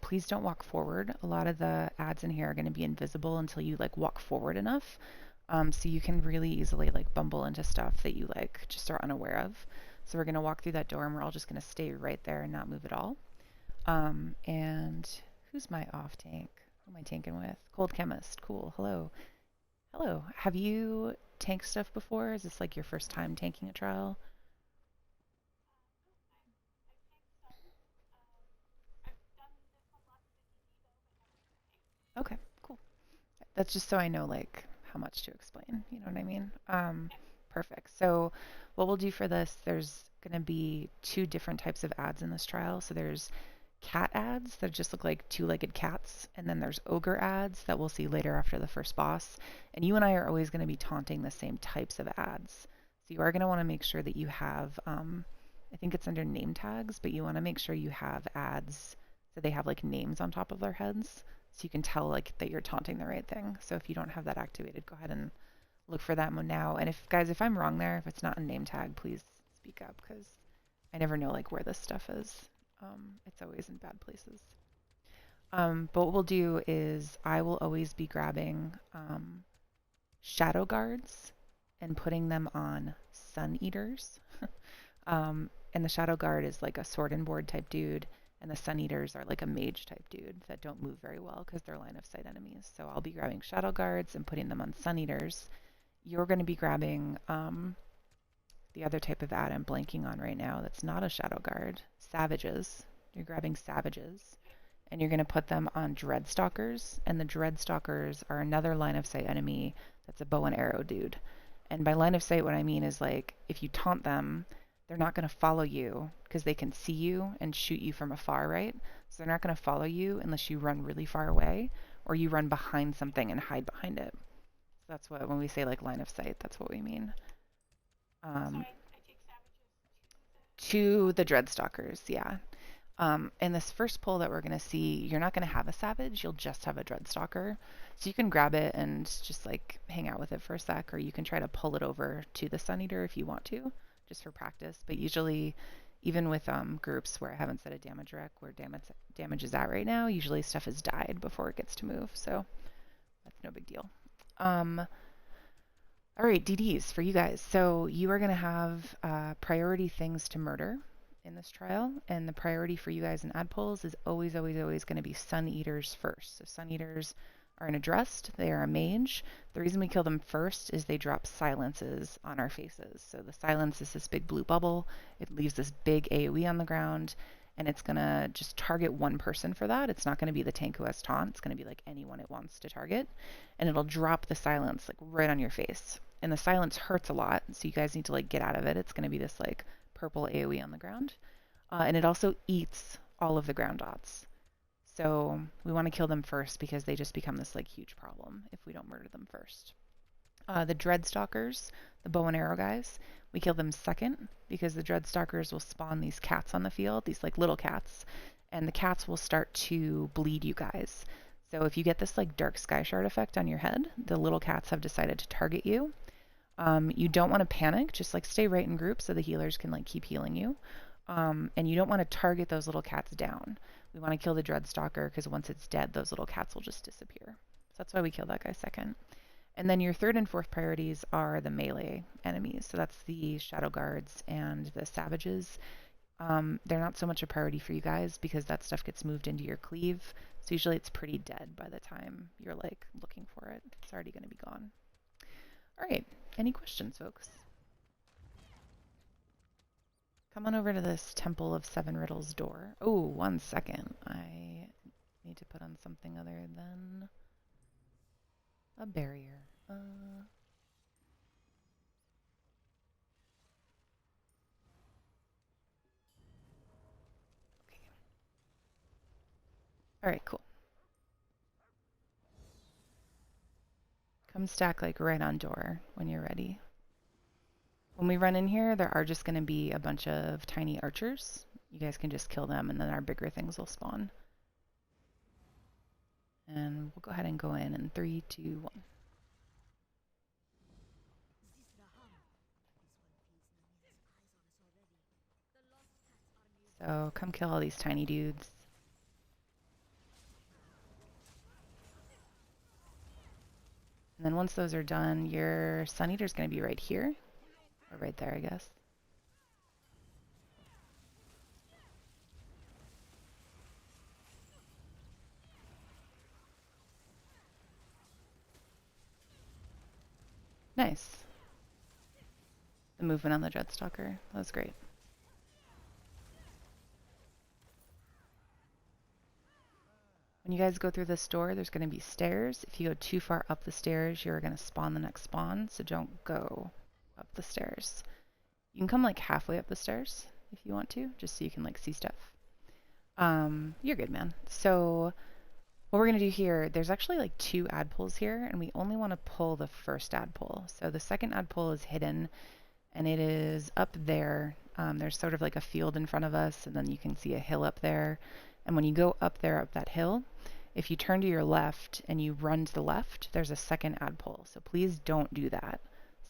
please don't walk forward. A lot of the ads in here are going to be invisible until you like walk forward enough. So you can really easily like bumble into stuff that you like just are unaware of. So we're going to walk through that door and we're all just going to stay right there and not move at all. And who's my off tank? Who am I tanking with? Cold Chemist. Cool. Hello. Hello. Have you tanked stuff before? Is this like your first time tanking a trial? Okay, cool. That's just so I know like how much to explain. You know what I mean? Perfect. So what we'll do for this, there's going to be two different types of ads in this trial. So there's cat ads that just look like two-legged cats, and then there's ogre ads that we'll see later after the first boss. And you and I are always going to be taunting the same types of ads. So you are going to want to make sure that you have, I think it's under name tags, but you want to make sure you have ads so they have like names on top of their heads so you can tell like that you're taunting the right thing. So if you don't have that activated, go ahead and look for that one now. And if guys, if I'm wrong there, if it's not a name tag, please speak up because I never know like where this stuff is. It's always in bad places. But what we'll do is I will always be grabbing shadow guards and putting them on sun eaters. And the shadow guard is like a sword and board type dude, and the sun eaters are like a mage type dude that don't move very well because they're line of sight enemies. So I'll be grabbing shadow guards and putting them on sun eaters. You're going to be grabbing the other type of ad I'm blanking on right now that's not a shadow guard, savages. You're grabbing savages and you're going to put them on dreadstalkers, and the dreadstalkers are another line of sight enemy that's a bow and arrow dude. And by line of sight, what I mean is like if you taunt them, they're not going to follow you because they can see you and shoot you from afar, right? So they're not going to follow you unless you run really far away or you run behind something and hide behind it. So that's what, when we say like line of sight, that's what we mean. Um, to the dreadstalkers, yeah. In this first pull that we're going to see, you're not going to have a savage, you'll just have a dreadstalker. So you can grab it and just like hang out with it for a sec, or you can try to pull it over to the Sun Eater if you want to, just for practice. But usually, even with groups where I haven't set a damage rec where damage is at right now, usually stuff has died before it gets to move, so that's no big deal. All right, DDs for you guys. So you are going to have priority things to murder in this trial, and the priority for you guys in ad pulls is always, always, always going to be Sun Eaters first. So Sun Eaters are an addressed, they are a mage. The reason we kill them first is they drop silences on our faces. So the silence is this big blue bubble. It leaves this big AoE on the ground, and it's going to just target one person for that. It's not going to be the tank who has taunt. It's going to be like anyone it wants to target, and it'll drop the silence like right on your face. And the silence hurts a lot, so you guys need to like get out of it. It's going to be this like purple AoE on the ground. And it also eats all of the ground dots. So we want to kill them first because they just become this like huge problem if we don't murder them first. The Dreadstalkers, the bow and arrow guys, we kill them second because the Dreadstalkers will spawn these cats on the field, these like little cats, and the cats will start to bleed you guys. So if you get this like dark sky shard effect on your head, the little cats have decided to target you. You don't want to panic, just like stay right in group so the healers can like keep healing you. And you don't want to target those little cats down. We want to kill the Dreadstalker because once it's dead, those little cats will just disappear. So that's why we kill that guy second. And then your third and fourth priorities are the melee enemies. So that's the Shadow Guards and the Savages. They're not so much a priority for you guys because that stuff gets moved into your cleave. So usually it's pretty dead by the time you're like looking for it. It's already going to be gone. All right. Any questions, folks? Come on over to this Temple of Seven Riddles door. Oh, 1 second. I need to put on something other than a barrier. Okay. All right, cool. Come stack like right on door when you're ready. When we run in here, there are just going to be a bunch of tiny archers. You guys can just kill them and then our bigger things will spawn. And we'll go ahead and go in 3, 2, 1. So come kill all these tiny dudes. And then once those are done, your Sun Eater's going to be right here, or right there, I guess. Nice. The movement on the Dreadstalker, that was great. When you guys go through this door, there's going to be stairs. If you go too far up the stairs, you're going to spawn the next spawn, so don't go up the stairs. You can come like halfway up the stairs if you want to, just so you can like see stuff. You're good, man. So what we're going to do here, there's actually like 2 ad pulls here, and we only want to pull the first ad pull. So the second ad pull is hidden, and it is up there. There's sort of like a field in front of us, and then you can see a hill up there. And when you go up there, up that hill, if you turn to your left and you run to the left, there's a second ad pull. So please don't do that.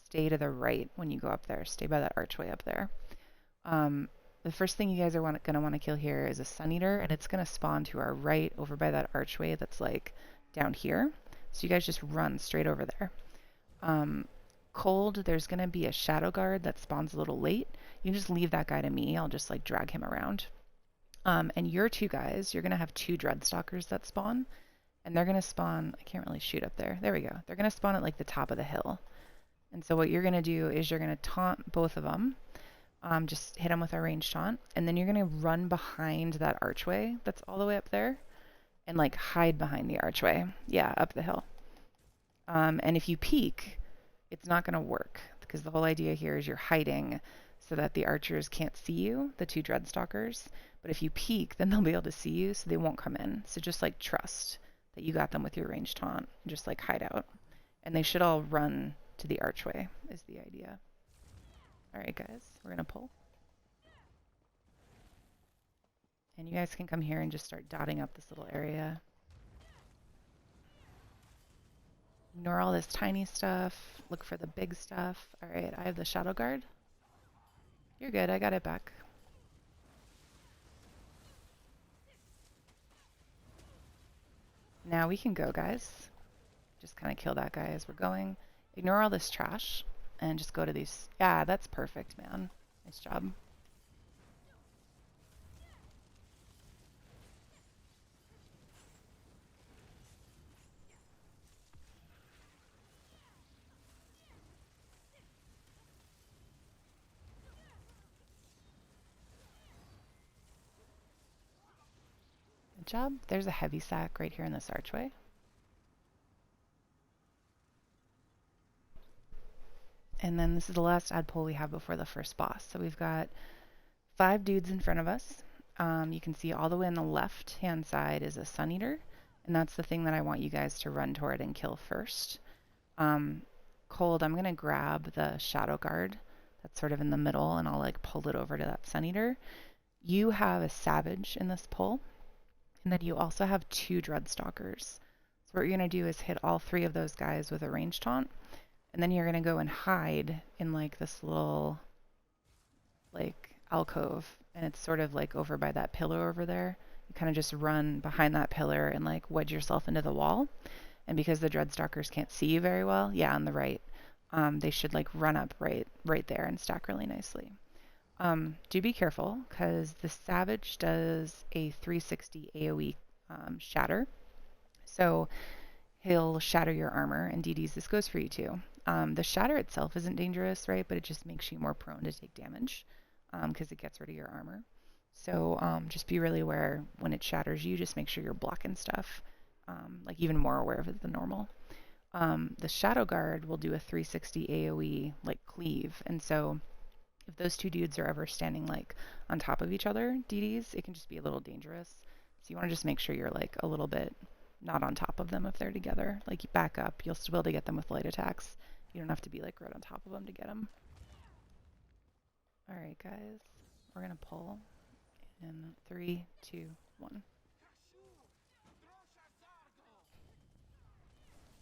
Stay to the right when you go up there. Stay by that archway up there. The first thing you guys are going to want to kill here is a Sun Eater, and it's going to spawn to our right over by that archway that's like down here. So you guys just run straight over there. Cold, there's going to be a Shadow Guard that spawns a little late. You can just leave that guy to me. I'll just like drag him around. And your 2 guys, you're going to have 2 Dreadstalkers that spawn, and they're going to spawn, I can't really shoot up there. There we go. They're going to spawn at like the top of the hill. And so what you're going to do is you're going to taunt both of them. Just hit them with a ranged taunt, and then you're going to run behind that archway that's all the way up there and like hide behind the archway. Yeah, up the hill. And if you peek, it's not going to work because the whole idea here is you're hiding so that the archers can't see you, the 2 Dreadstalkers. But if you peek, then they'll be able to see you, so they won't come in. So just like trust that you got them with your ranged taunt. Just like hide out. And they should all run to the archway is the idea. Alright guys, we're going to pull. And you guys can come here and just start dotting up this little area. Ignore all this tiny stuff. Look for the big stuff. Alright, I have the Shadow Guard. You're good, I got it back. Now we can go, guys. Just kind of kill that guy as we're going. Ignore all this trash and just go to these. Yeah, that's perfect, man. Nice job. Good job. There's a heavy sack right here in this archway. And then this is the last ad pull we have before the first boss. So we've got 5 dudes in front of us. You can see all the way on the left-hand side is a Sun Eater, and that's the thing that I want you guys to run toward and kill first. Cold, I'm going to grab the Shadow Guard that's sort of in the middle, and I'll like pull it over to that Sun Eater. You have a Savage in this pull, and then you also have 2 Dreadstalkers. So what you're going to do is hit all 3 of those guys with a ranged taunt, and then you're going to go and hide in like this little like alcove, and it's sort of like over by that pillar over there. You kind of just run behind that pillar and like wedge yourself into the wall. And because the Dreadstalkers can't see you very well, yeah, on the right, they should like run up right there and stack really nicely. Do be careful because the Savage does a 360 AoE shatter. So he'll shatter your armor, and DDs, this goes for you too. The shatter itself isn't dangerous, right? But it just makes you more prone to take damage because it gets rid of your armor. So just be really aware when it shatters you, just make sure you're blocking stuff, like even more aware of it than normal. The Shadow Guard will do a 360 AoE like cleave, and so if those 2 dudes are ever standing like on top of each other, DDs, it can just be a little dangerous. So you want to just make sure you're like a little bit not on top of them if they're together. Like you back up, you'll still be able to get them with light attacks. You don't have to be like right on top of them to get them. Alright guys, we're gonna pull in 3, 2, 1.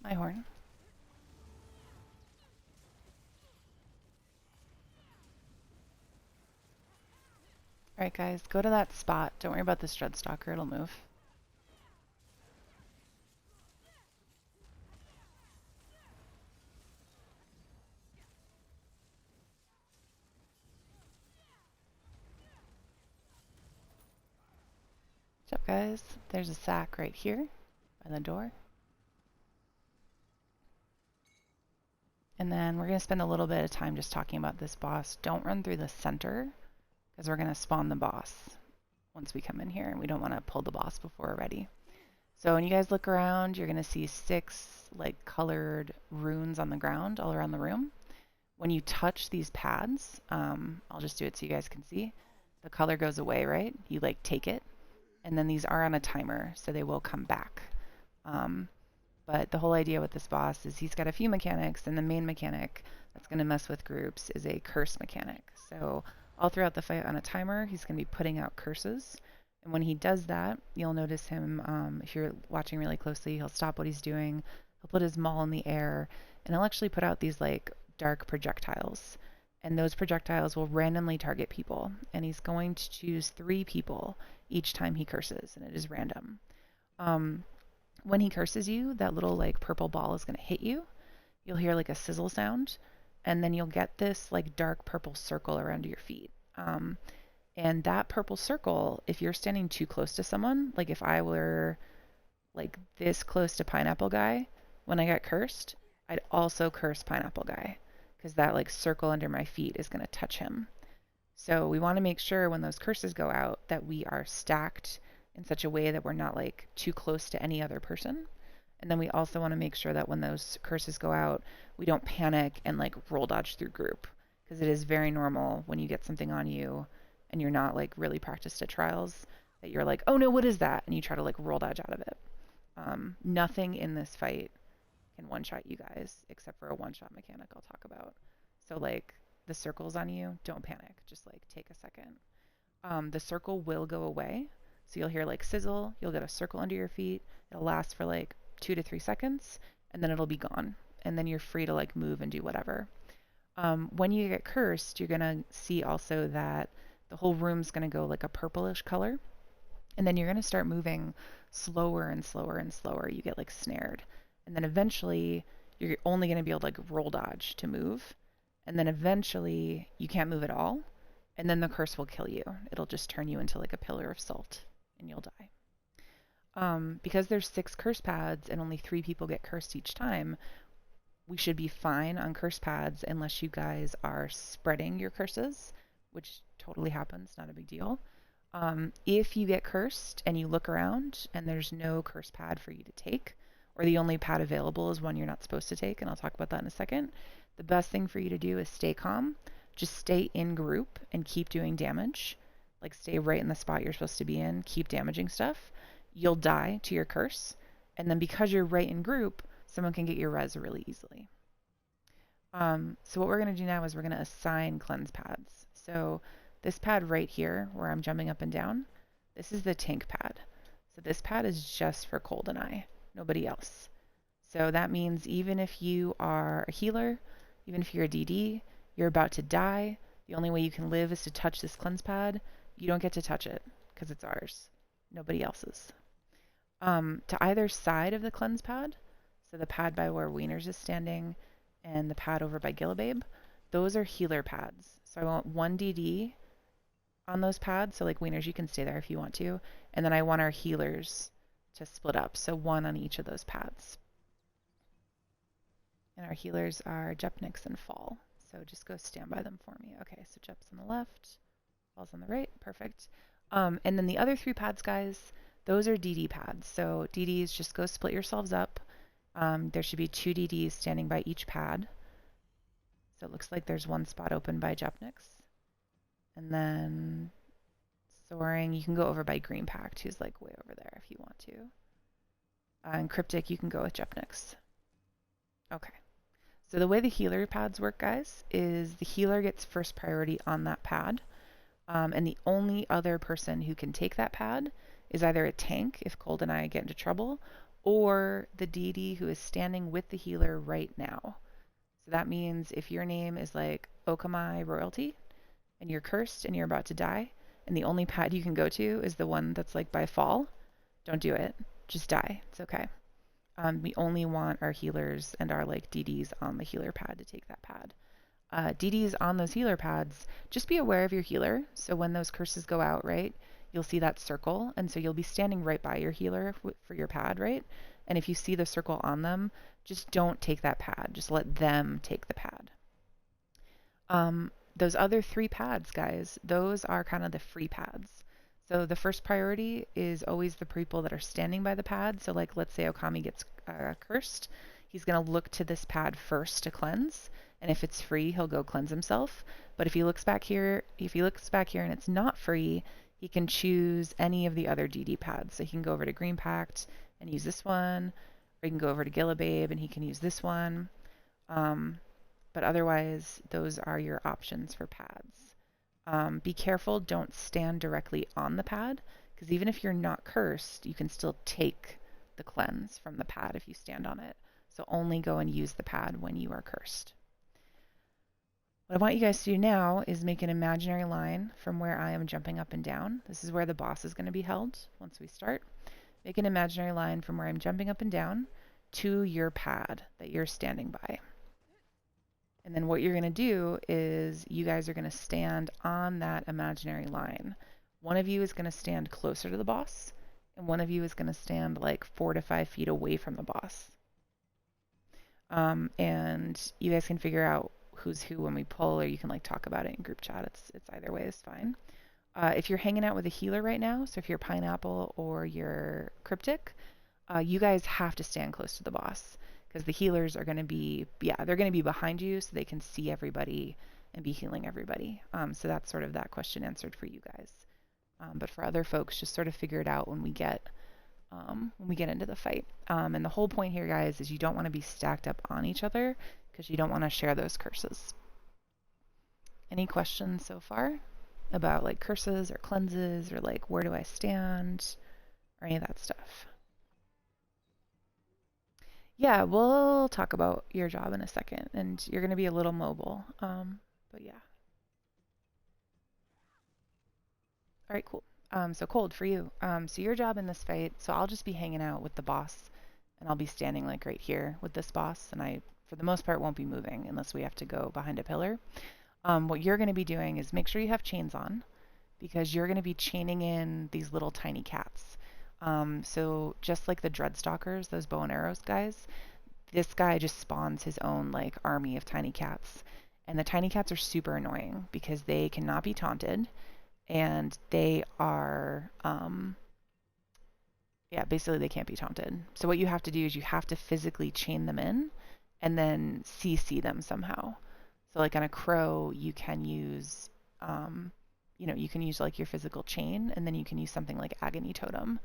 My horn. Alright guys, go to that spot. Don't worry about this Dreadstalker, it'll move. guys. There's a sack right here by the door. And then we're going to spend a little bit of time just talking about this boss. Don't run through the center because we're going to spawn the boss once we come in here, and we don't want to pull the boss before we're ready. So when you guys look around, you're going to see 6 like colored runes on the ground all around the room. When you touch these pads, I'll just do it so you guys can see, the color goes away, right? You like take it, and then these are on a timer, so they will come back. But the whole idea with this boss is he's got a few mechanics, and the main mechanic that's going to mess with groups is a curse mechanic. So all throughout the fight on a timer, he's going to be putting out curses. And when he does that, you'll notice him, if you're watching really closely, he'll stop what he's doing, he'll put his maul in the air, and he'll actually put out these like dark projectiles. And those projectiles will randomly target people. And he's going to choose 3 people each time he curses, and it is random. When he curses you, that little like purple ball is going to hit you. You'll hear like a sizzle sound, and then you'll get this like dark purple circle around your feet. And that purple circle, if you're standing too close to someone, like if I were like this close to Pineapple Guy, when I got cursed, I'd also curse Pineapple Guy because that like circle under my feet is going to touch him. So we want to make sure when those curses go out that we are stacked in such a way that we're not like too close to any other person. And then we also want to make sure that when those curses go out, we don't panic and like roll dodge through group, because it is very normal when you get something on you and you're not like really practiced at trials that you're like, oh no, what is that? And you try to like roll dodge out of it. Nothing in this fight can one-shot you guys except for a one-shot mechanic I'll talk about. So like the circles on you, don't panic. Just like take a second. The circle will go away. So you'll hear like sizzle, you'll get a circle under your feet. It'll last for like 2 to 3 seconds, and then it'll be gone. And then you're free to like move and do whatever. When you get cursed, you're gonna see also that the whole room's gonna go like a purplish color. And then you're gonna start moving slower and slower and slower. You get like snared. And then eventually you're only gonna be able to like roll dodge to move. And then eventually you can't move at all. And then the curse will kill you. It'll just turn you into like a pillar of salt and you'll die. Because there's 6 curse pads and only 3 people get cursed each time, we should be fine on curse pads unless you guys are spreading your curses, which totally happens, not a big deal. If you get cursed and you look around and there's no curse pad for you to take, or the only pad available is one you're not supposed to take, and I'll talk about that in a second, the best thing for you to do is stay calm. Just stay in group and keep doing damage. Like stay right in the spot you're supposed to be in, keep damaging stuff. You'll die to your curse, and then because you're right in group, someone can get your res really easily. So what we're going to do now is we're going to assign cleanse pads. So this pad right here, where I'm jumping up and down, this is the tank pad. So this pad is just for Cold and I, nobody else. So that means even if you are a healer, even if you're a DD, you're about to die, the only way you can live is to touch this cleanse pad. You don't get to touch it because it's ours, nobody else's. To either side of the cleanse pad, so the pad by where Wieners is standing and the pad over by Gillababe, those are healer pads. So I want 1 DD on those pads. So like Wieners, you can stay there if you want to. And then I want our healers to split up. So 1 on each of those pads. And our healers are Jepnix and Fall. So just go stand by them for me. Okay, so Jep's on the left, Fall's on the right. Perfect. And then the other 3 pads, guys, those are DD pads. So DDs, just go split yourselves up. There should be 2 DDs standing by each pad. So it looks like there's 1 spot open by Jepnix. And then Soaring, you can go over by Green Pact, who's like way over there if you want to. And Cryptic, you can go with Jepnix. Okay. So the way the healer pads work, guys, is the healer gets first priority on that pad. And the only other person who can take that pad is either a tank, if Cold and I get into trouble, or the DD who is standing with the healer right now. So that means if your name is like Okamai Royalty, and you're cursed and you're about to die, and the only pad you can go to is the one that's like by Fall, don't do it. Just die. It's okay. We only want our healers and our like DDs on the healer pad to take that pad. DDs on those healer pads, just be aware of your healer. So when those curses go out, right, you'll see that circle. And so you'll be standing right by your healer for your pad, right? And if you see the circle on them, just don't take that pad. Just let them take the pad. Those other 3 pads, guys, those are kind of the free pads. So the first priority is always the people that are standing by the pad. So like, let's say Okami gets cursed. He's going to look to this pad first to cleanse. And if it's free, he'll go cleanse himself. But if he looks back here, and it's not free, he can choose any of the other DD pads. So he can go over to Green Pact and use this one, or he can go over to Gillababe and he can use this one. But otherwise, those are your options for pads. Be careful, don't stand directly on the pad, because even if you're not cursed, you can still take the cleanse from the pad if you stand on it. So only go and use the pad when you are cursed. What I want you guys to do now is make an imaginary line from where I am jumping up and down. This is where the boss is going to be held once we start. Make an imaginary line from where I'm jumping up and down to your pad that you're standing by. And then what you're going to do is you guys are going to stand on that imaginary line. One of you is going to stand closer to the boss, and one of you is going to stand like 4 to 5 feet away from the boss. And you guys can figure out who's who when we pull, or you can like talk about it in group chat. It's either way is fine. If you're hanging out with a healer right now, so if you're Pineapple or you're Cryptic, you guys have to stand close to the boss. Because the healers are going to be, they're going to be behind you so they can see everybody and be healing everybody. So that's sort of that question answered for you guys. But for other folks, just sort of figure it out when we get into the fight. And the whole point here, guys, is you don't want to be stacked up on each other because you don't want to share those curses. Any questions so far about like curses or cleanses or like where do I stand or any of that stuff? Yeah, we'll talk about your job in a second, and you're going to be a little mobile, but yeah. All right, cool. So Cold, for you. So your job in this fight, so I'll just be hanging out with the boss, and I'll be standing like right here with this boss, and I, for the most part, won't be moving unless we have to go behind a pillar. What you're going to be doing is make sure you have chains on, because you're going to be chaining in these little tiny cats. So just like the Dreadstalkers, those bow and arrows guys, this guy just spawns his own like army of tiny cats. And the tiny cats are super annoying because they cannot be taunted, and they are, basically they can't be taunted. So what you have to do is you have to physically chain them in and then CC them somehow. So like on a crow, you can use, you can use like your physical chain, and then you can use something like Agony Totem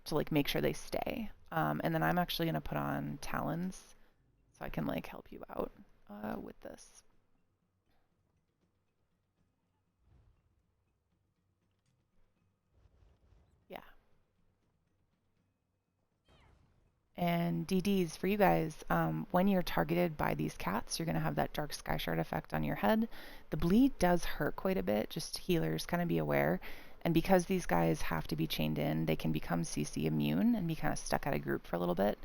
to like make sure they stay. And then I'm actually going to put on talons so I can like help you out with this. Yeah. And DDs for you guys, when you're targeted by these cats, you're going to have that Dark Sky Shard effect on your head. The bleed does hurt quite a bit, just healers kind of be aware. And because these guys have to be chained in, they can become CC immune and be kind of stuck out of group for a little bit,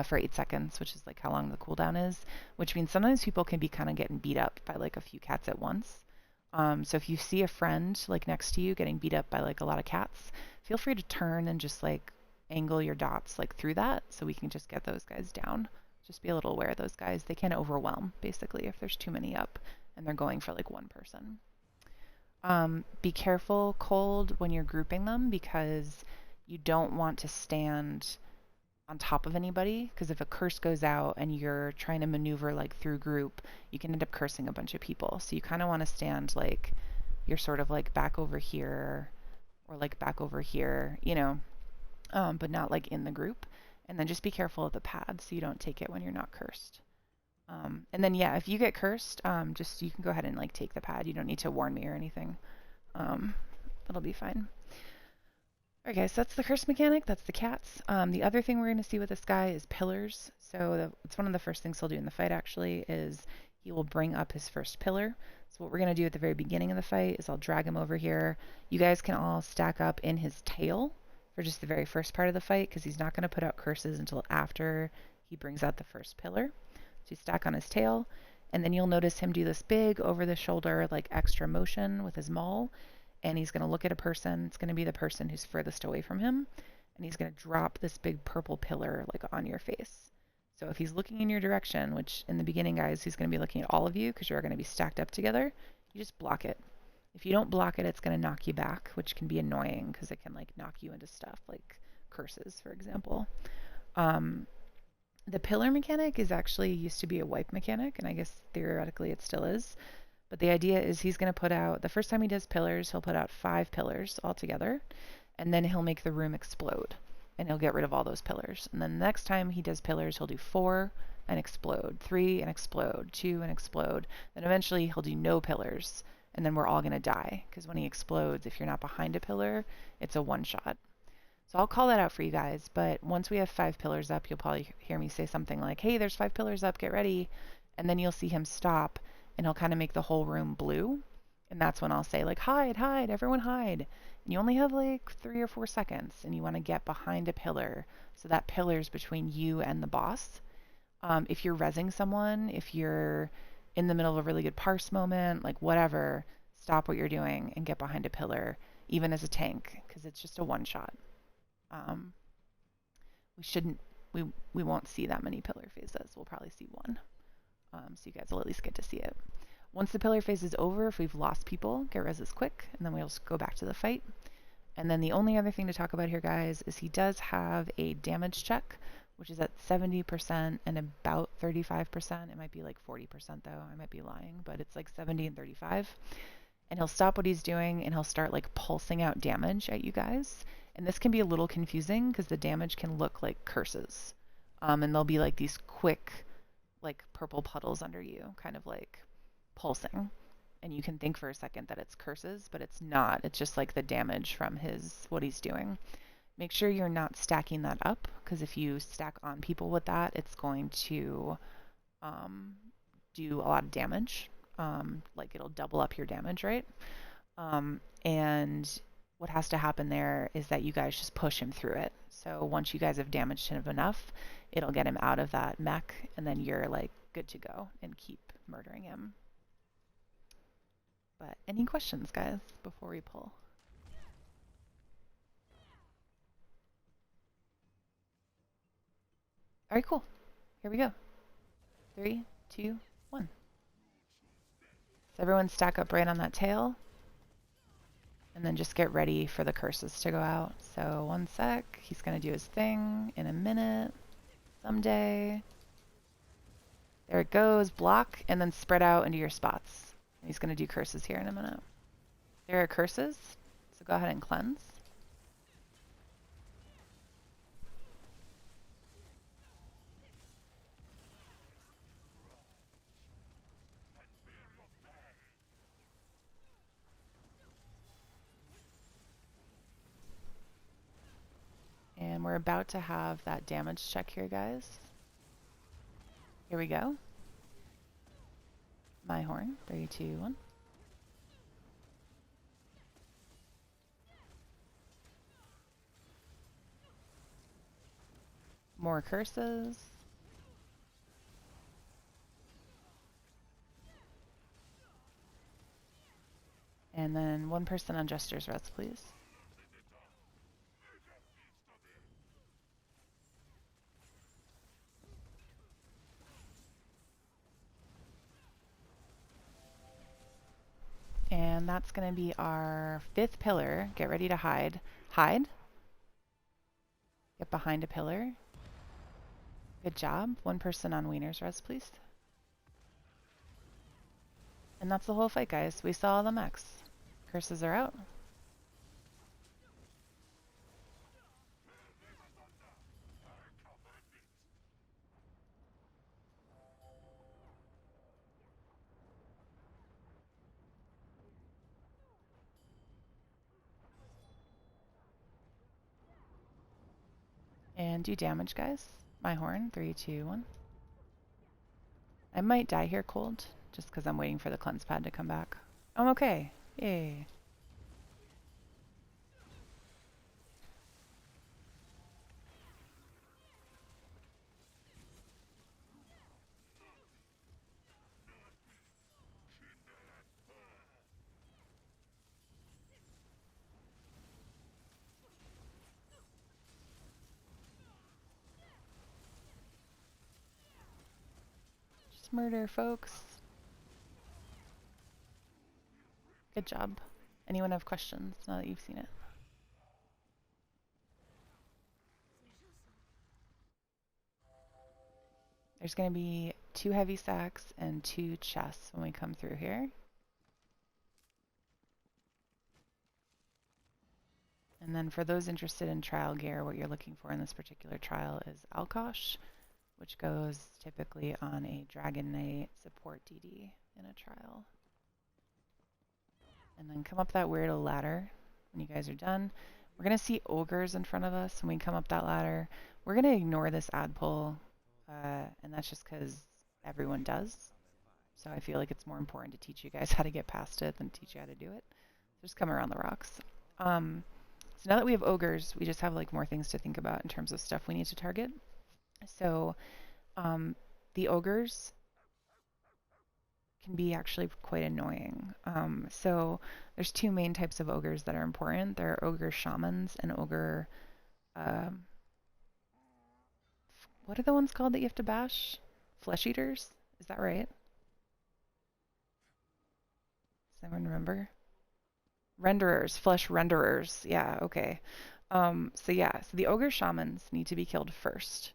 for 8 seconds, which is like how long the cooldown is, which means sometimes people can be kind of getting beat up by like a few cats at once. So if you see a friend like next to you getting beat up by like a lot of cats, feel free to turn and just like angle your dots like through that so we can just get those guys down. Just be a little aware of those guys. They can overwhelm basically if there's too many up and they're going for like one person. Be careful, Cold, when you're grouping them, because you don't want to stand on top of anybody, because if a curse goes out and you're trying to maneuver like through group, you can end up cursing a bunch of people. So you kind of want to stand like you're sort of like back over here or like back over here, but not like in the group. And then just be careful of the pad so you don't take it when you're not cursed. And then, yeah, if you get cursed, just you can go ahead and like take the pad. You don't need to warn me or anything. It'll be fine. Okay, so that's the curse mechanic. That's the cats. The other thing we're going to see with this guy is pillars. So it's one of the first things he'll do in the fight, actually, is he will bring up his first pillar. So what we're going to do at the very beginning of the fight is I'll drag him over here. You guys can all stack up in his tail for just the very first part of the fight, because he's not going to put out curses until after he brings out the first pillar. So you stack on his tail, and then you'll notice him do this big over the shoulder like extra motion with his maul, and he's going to look at a person. It's going to be the person who's furthest away from him, and he's going to drop this big purple pillar like on your face. So if he's looking in your direction, which in the beginning, guys, he's going to be looking at all of you because you're going to be stacked up together, you just block it. If you don't block it, it's going to knock you back, which can be annoying because it can like knock you into stuff like curses, for example. The pillar mechanic is actually used to be a wipe mechanic, and I guess theoretically it still is. But the idea is he's going to put out, the first time he does pillars, he'll put out 5 pillars altogether, and then he'll make the room explode, and he'll get rid of all those pillars. And then the next time he does pillars, he'll do 4 and explode, 3 and explode, 2 and explode. Then eventually he'll do no pillars, and then we're all going to die, because when he explodes, if you're not behind a pillar, it's a one-shot. So I'll call that out for you guys, but once we have 5 pillars up, you'll probably hear me say something like, hey, there's 5 pillars up, get ready. And then you'll see him stop, and he'll kind of make the whole room blue. And that's when I'll say, like, hide, hide, everyone hide. And you only have like 3 or 4 seconds, and you want to get behind a pillar. So that pillar's between you and the boss. If you're rezzing someone, if you're in the middle of a really good parse moment, like whatever, stop what you're doing and get behind a pillar, even as a tank, because it's just a one-shot. We won't see that many pillar phases. We'll probably see 1. So you guys will at least get to see it. Once the pillar phase is over, if we've lost people, get reses quick, and then we'll just go back to the fight. And then the only other thing to talk about here, guys, is he does have a damage check, which is at 70% and about 35%. It might be like 40% though. I might be lying, but it's like 70 and 35. And he'll stop what he's doing, and he'll start like pulsing out damage at you guys. And this can be a little confusing because the damage can look like curses. And there'll be like these quick, like purple puddles under you, kind of like pulsing. And you can think for a second that it's curses, but it's not. It's just like the damage from what he's doing. Make sure you're not stacking that up, because if you stack on people with that, it's going to do a lot of damage. Like it'll double up your damage, right? And what has to happen there is that you guys just push him through it. So once you guys have damaged him enough, it'll get him out of that mech, and then you're like good to go and keep murdering him. But any questions, guys, before we pull? All right, cool. Here we go. 3, 2, 1. So everyone stack up right on that tail. And then just get ready for the curses to go out. So 1 sec. He's going to do his thing in a minute. Someday. There it goes. Block, and then spread out into your spots. And he's going to do curses here in a minute. There are curses. So go ahead and cleanse. And we're about to have that damage check here, guys. Here we go. My horn. 3, 2, 1. More curses. And then 1 person on Jester's Res, please. And that's going to be our 5th pillar. Get ready to hide. Hide. Get behind a pillar. Good job. 1 person on Wiener's Res, please. And that's the whole fight, guys. We saw the mechs. Curses are out. And do damage, guys. My horn. 3, 2, 1. I might die here cold, just because I'm waiting for the cleanse pad to come back. I'm okay. Yay. Murder, folks. Good job. Anyone have questions now that you've seen it? There's going to be 2 heavy sacks and 2 chests when we come through here. And then for those interested in trial gear, what you're looking for in this particular trial is Alkosh, which goes typically on a Dragon Knight support DD in a trial. And then come up that weirdo ladder when you guys are done. We're going to see ogres in front of us when we come up that ladder. We're going to ignore this ad pull, and that's just because everyone does. So I feel like it's more important to teach you guys how to get past it than teach you how to do it. So just come around the rocks. So now that we have ogres, we just have like more things to think about in terms of stuff we need to target. So the ogres can be actually quite annoying. So there's 2 main types of ogres that are important. There are ogre shamans and ogre... what are the ones called that you have to bash? Flesh eaters? Is that right? Does anyone remember? Renderers, flesh renderers. Yeah, okay. So the ogre shamans need to be killed first.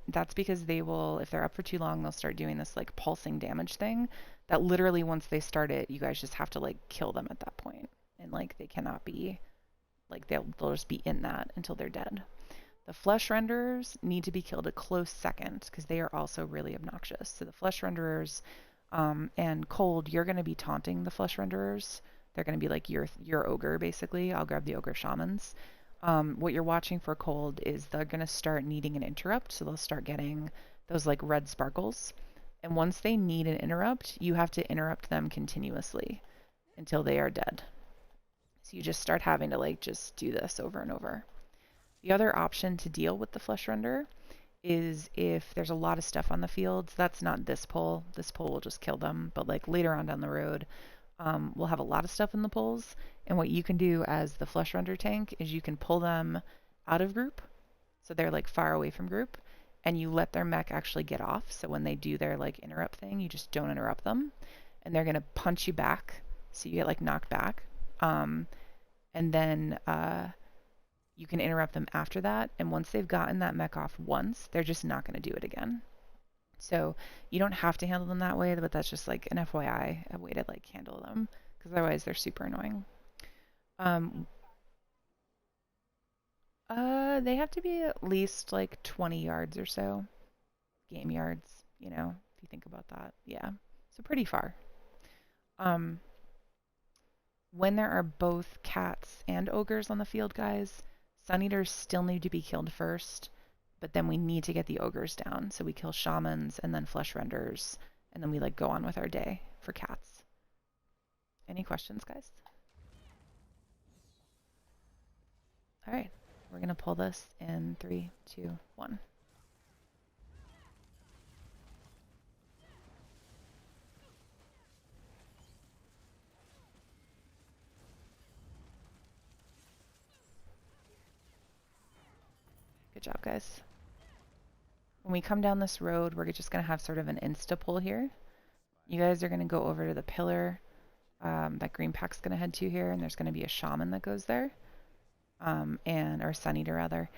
That's because they will, if they're up for too long, they'll start doing this like pulsing damage thing that literally once they start it, you guys just have to like kill them at that point. And like they cannot be, like they'll just be in that until they're dead. The flesh renderers need to be killed a close second because they are also really obnoxious. So the flesh renderers and Cold, you're going to be taunting the flesh renderers. They're going to be like your ogre, basically. I'll grab the ogre shamans. What you're watching for Cold is they're going to start needing an interrupt, so they'll start getting those like red sparkles. And once they need an interrupt, you have to interrupt them continuously until they are dead. So you just start having to like just do this over and over. The other option to deal with the flesh render is if there's a lot of stuff on the field. So that's not this pull. This pull will just kill them. But like later on down the road, we'll have a lot of stuff in the pulls. And what you can do as the flesh render tank is you can pull them out of group. So they're like far away from group. And you let their mech actually get off. So when they do their like interrupt thing, you just don't interrupt them. And they're going to punch you back. So you get like knocked back. And then you can interrupt them after that. And once they've gotten that mech off once, they're just not going to do it again. So you don't have to handle them that way, but that's just like an FYI, a way to like handle them, because otherwise they're super annoying. They have to be at least like 20 yards or so. Game yards, you know, if you think about that. Yeah, so pretty far. When there are both cats and ogres on the field, guys, Sun Eaters still need to be killed first, but then we need to get the ogres down. So we kill shamans and then flesh renders, and then we like go on with our day for cats. Any questions, guys? All right, we're gonna pull this in 3, 2, 1. Good job, guys. When we come down this road, we're just going to have sort of an insta pull here. You guys are going to go over to the pillar that Green Pack's going to head to here, and there's going to be a shaman that goes there, or Sun Eater rather.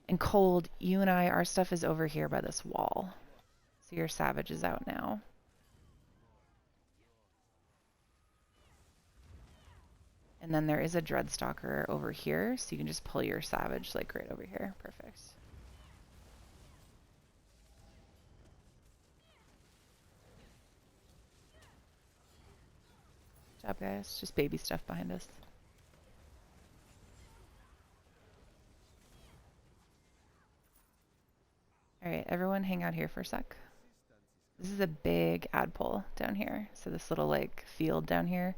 And Cold, you and I, our stuff is over here by this wall. So your Savage is out now. And then there is a Dreadstalker over here, so you can just pull your Savage like right over here. Perfect. Good job, guys. Just baby stuff behind us. Alright, everyone hang out here for a sec. This is a big ad pull down here. So this little like field down here.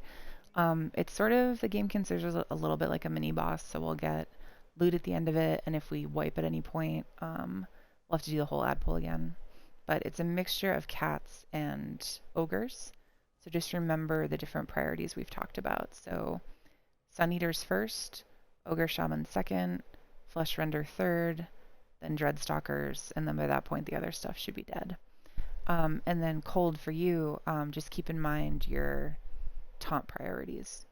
It's sort of, the game considers a little bit like a mini boss, so we'll get loot at the end of it, and if we wipe at any point, we'll have to do the whole ad pull again. But it's a mixture of cats and ogres, so just remember the different priorities we've talked about. So Sun Eaters first, Ogre Shaman second, Flesh Render third, then Dreadstalkers, and then by that point the other stuff should be dead. And then cold for you, just keep in mind your taunt priorities.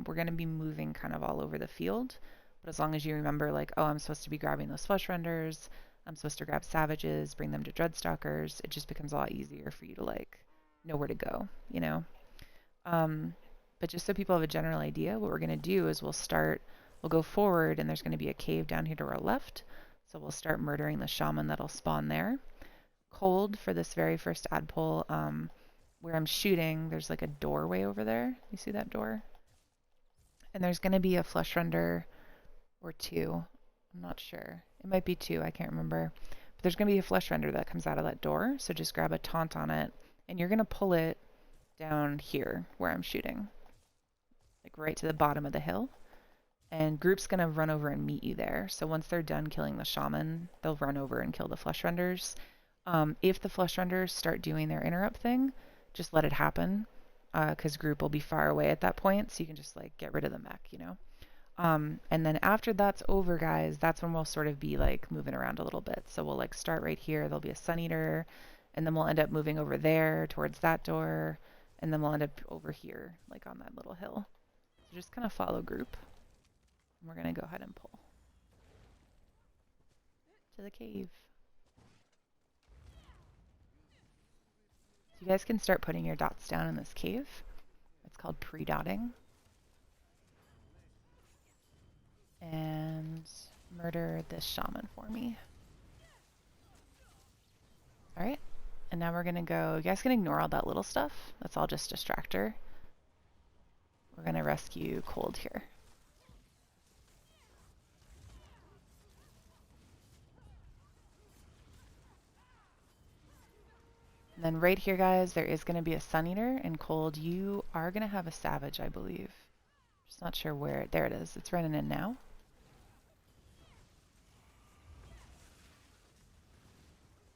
We're going to be moving kind of all over the field, but as long as you remember, like, oh, I'm supposed to be grabbing those flesh renders, I'm supposed to grab savages, bring them to dreadstalkers, it just becomes a lot easier for you to like know where to go, you know? But just so people have a general idea, what we're going to do is we'll go forward, and there's going to be a cave down here to our left. So we'll start murdering the shaman that'll spawn there. Cold for this very first ad pull, where I'm shooting, there's like a doorway over there. You see that door? And there's going to be a flesh render or two. I'm not sure. It might be two. I can't remember. But there's going to be a flesh render that comes out of that door. So just grab a taunt on it, and you're going to pull it down here where I'm shooting, like right to the bottom of the hill. And group's going to run over and meet you there. So once they're done killing the shaman, they'll run over and kill the flesh renders. If the flesh renders start doing their interrupt thing, just let it happen, because group will be far away at that point, so you can just like get rid of the mech, you know? And then after that's over, guys, that's when we'll sort of be like moving around a little bit. So we'll like start right here, there'll be a Sun Eater, and then we'll end up moving over there towards that door, and then we'll end up over here, like on that little hill. So just kind of follow group. And we're going to go ahead and pull to the cave. So you guys can start putting your dots down in this cave. It's called pre-dotting. And murder this shaman for me. Alright, and now we're going to go, you guys can ignore all that little stuff. That's all just distractor. We're going to rescue Cold here. And then right here, guys, there is going to be a Sun Eater, and Cold, you are going to have a Savage, I believe. Just not sure where. There it is. It's running in now.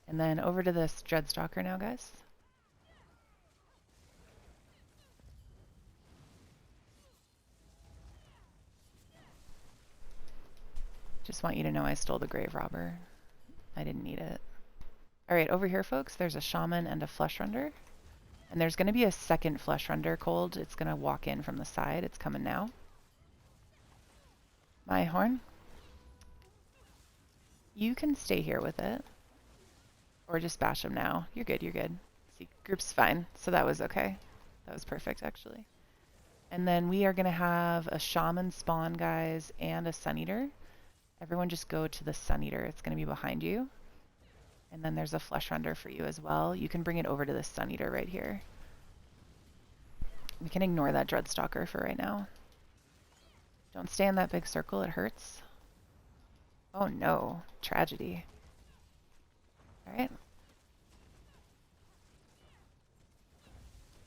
And then over to this Dreadstalker now, guys. Just want you to know I stole the Grave Robber. I didn't need it. Alright, over here, folks, there's a Shaman and a Flesh Render. And there's going to be a second Flesh Render, Cold. It's going to walk in from the side. It's coming now. My horn. You can stay here with it. Or just bash him now. You're good, you're good. See, group's fine. So that was okay. That was perfect, actually. And then we are going to have a Shaman spawn, guys, and a Sun Eater. Everyone just go to the Sun Eater. It's going to be behind you. And then there's a Flesh Render for you as well. You can bring it over to the Sun Eater right here. We can ignore that Dreadstalker for right now. Don't stay in that big circle. It hurts. Oh no. Tragedy. Alright.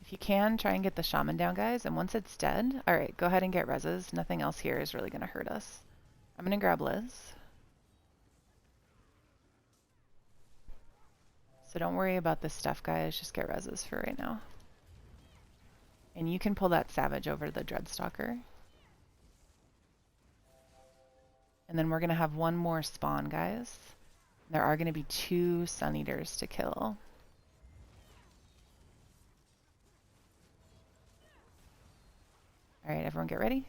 If you can, try and get the Shaman down, guys. And once it's dead, alright, go ahead and get reses. Nothing else here is really going to hurt us. I'm going to grab Liz. So don't worry about this stuff, guys. Just get reses for right now. And you can pull that Savage over to the Dreadstalker. And then we're going to have one more spawn, guys. There are going to be 2 Sun Eaters to kill. Alright, everyone get ready.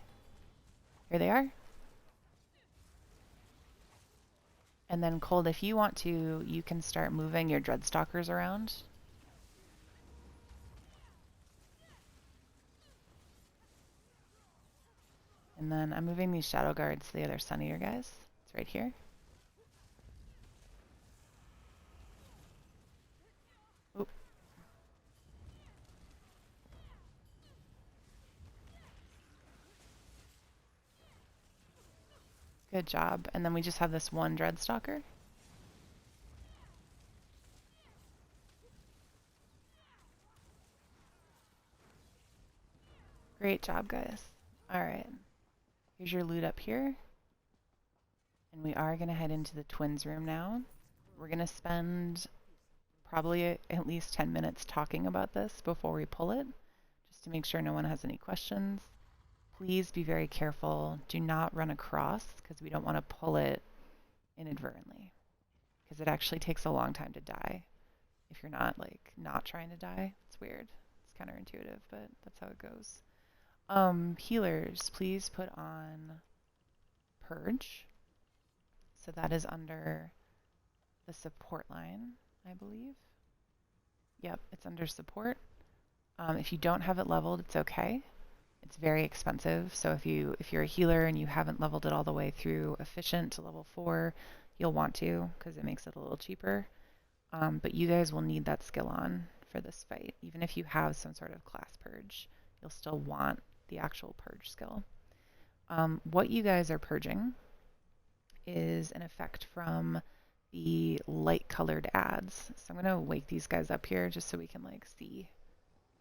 Here they are. And then Cold, if you want to, you can start moving your Dreadstalkers around. And then I'm moving these Shadow Guards to the other Sun Eater, guys. It's right here. Oop. Good job. And then we just have this one Dreadstalker. Great job, guys. Alright. Here's your loot up here. And we are going to head into the Twins room now. We're going to spend probably at least 10 minutes talking about this before we pull it, just to make sure no one has any questions. Please be very careful. Do not run across, because we don't want to pull it inadvertently, because it actually takes a long time to die. if you're not like not trying to die. It's weird. It's counterintuitive, but that's how it goes. Healers, please put on Purge. So that is under the support line, I believe. Yep, it's under support. If you don't have it leveled, it's okay. It's very expensive. So if you're a healer and you haven't leveled it all the way through efficient to level 4, you'll want to because it makes it a little cheaper. But you guys will need that skill on for this fight. Even if you have some sort of class purge, you'll still want the actual purge skill. What you guys are purging is an effect from the light colored ads. So I'm going to wake these guys up here just so we can like see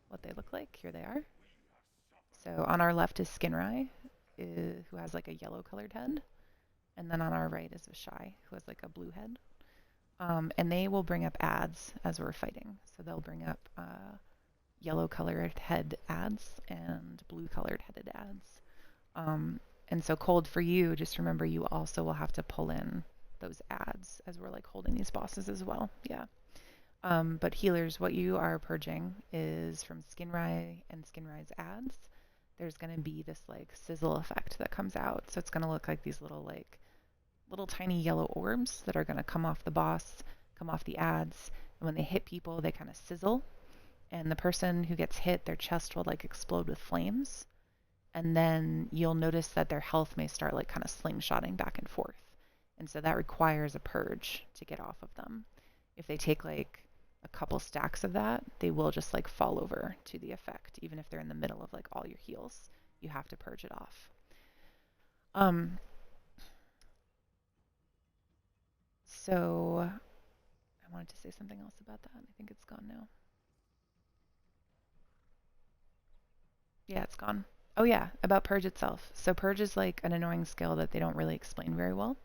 what they look like. Here they are. So on our left is Skinrai, who has like a yellow colored head. And then on our right is Vishai, who has like a blue head. And they will bring up ads as we're fighting. So they'll bring up yellow colored head ads and blue colored headed ads. And so Cold, for you, just remember you also will have to pull in those ads as we're like holding these bosses as well. Yeah. But healers, what you are purging is from Skinrai and Skinrai's ads. There's going to be this like sizzle effect that comes out. So it's going to look like these little tiny yellow orbs that are going to come off the boss, come off the ads. And when they hit people, they kind of sizzle. And the person who gets hit, their chest will like explode with flames. And then you'll notice that their health may start like kind of slingshotting back and forth. And so that requires a purge to get off of them. If they take like a couple stacks of that, they will just like fall over to the effect. Even if they're in the middle of like all your heals, you have to purge it off. So I wanted to say something else about that. I think it's gone now. Yeah, it's gone. Oh yeah, about Purge itself. So Purge is like an annoying skill that they don't really explain very well.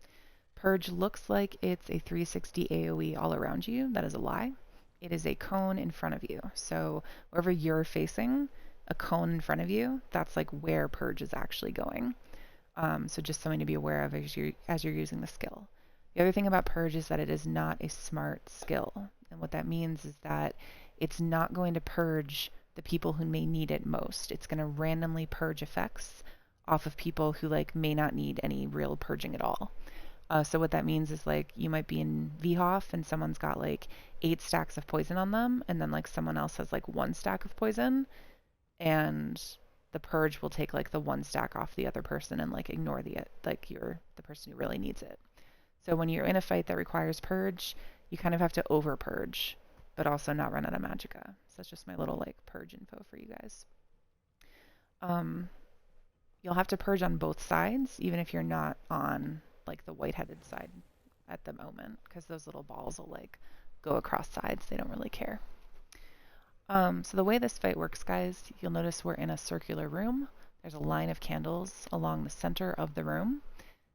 Purge looks like it's a 360 AoE all around you. That is a lie. It is a cone in front of you. So wherever you're facing, a cone in front of you, that's like where Purge is actually going. So just something to be aware of as you're using the skill. The other thing about Purge is that it is not a smart skill. And what that means is that it's not going to purge the people who may need it most. It's going to randomly purge effects off of people who like may not need any real purging at all. So what that means is like you might be in VHOF and someone's got like 8 stacks of poison on them, and then like someone else has like 1 stack of poison, and the purge will take like the 1 stack off the other person and like ignore the person who really needs it. So when you're in a fight that requires purge, you kind of have to over purge, but also not run out of magicka. So that's just my little like purge info for you guys. You'll have to purge on both sides, even if you're not on like the white-headed side at the moment, because those little balls will like go across sides. They don't really care. So the way this fight works, guys, you'll notice we're in a circular room. There's a line of candles along the center of the room,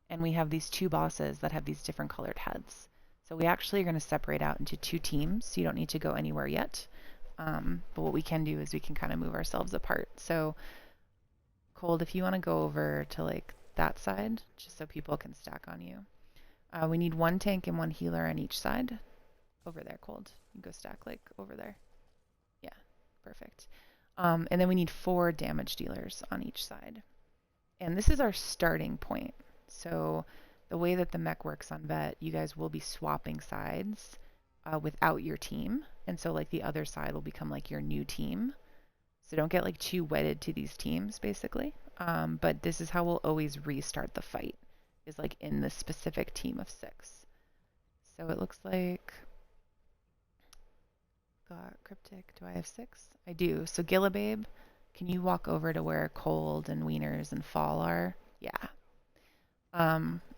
and we have these 2 bosses that have these different colored heads. So we actually are going to separate out into 2 teams, so you don't need to go anywhere yet. But what we can do is we can kind of move ourselves apart. So Cold, if you want to go over to like that side, just so people can stack on you. We need 1 tank and 1 healer on each side. Over there, Cold. You can go stack like over there. Yeah, perfect. And then we need 4 damage dealers on each side. And this is our starting point. So the way that the mech works on Vet, you guys will be swapping sides without your team. And so like the other side will become like your new team. So don't get like too wedded to these teams, basically. But this is how we'll always restart the fight, is like in this specific team of 6. So it looks like got Cryptic. Do I have 6? I do. So Gillababe, can you walk over to where Cold and Wieners and Fall are? Yeah.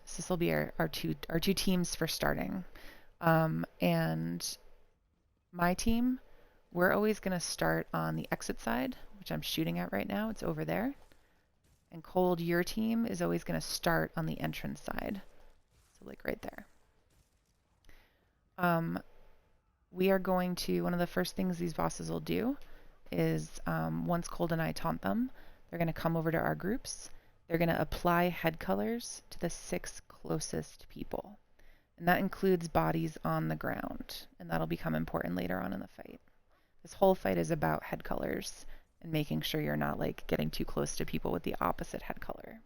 So this will be our two teams for starting. And my team, we're always going to start on the exit side, which I'm shooting at right now. It's over there. And Cold, your team is always going to start on the entrance side. So like right there. We are going to, one of the first things these bosses will do is once Cold and I taunt them, they're going to come over to our groups. They're going to apply head colors to the 6 closest people. and that includes bodies on the ground, and that'll become important later on in the fight. This whole fight is about head colors and making sure you're not like getting too close to people with the opposite head color.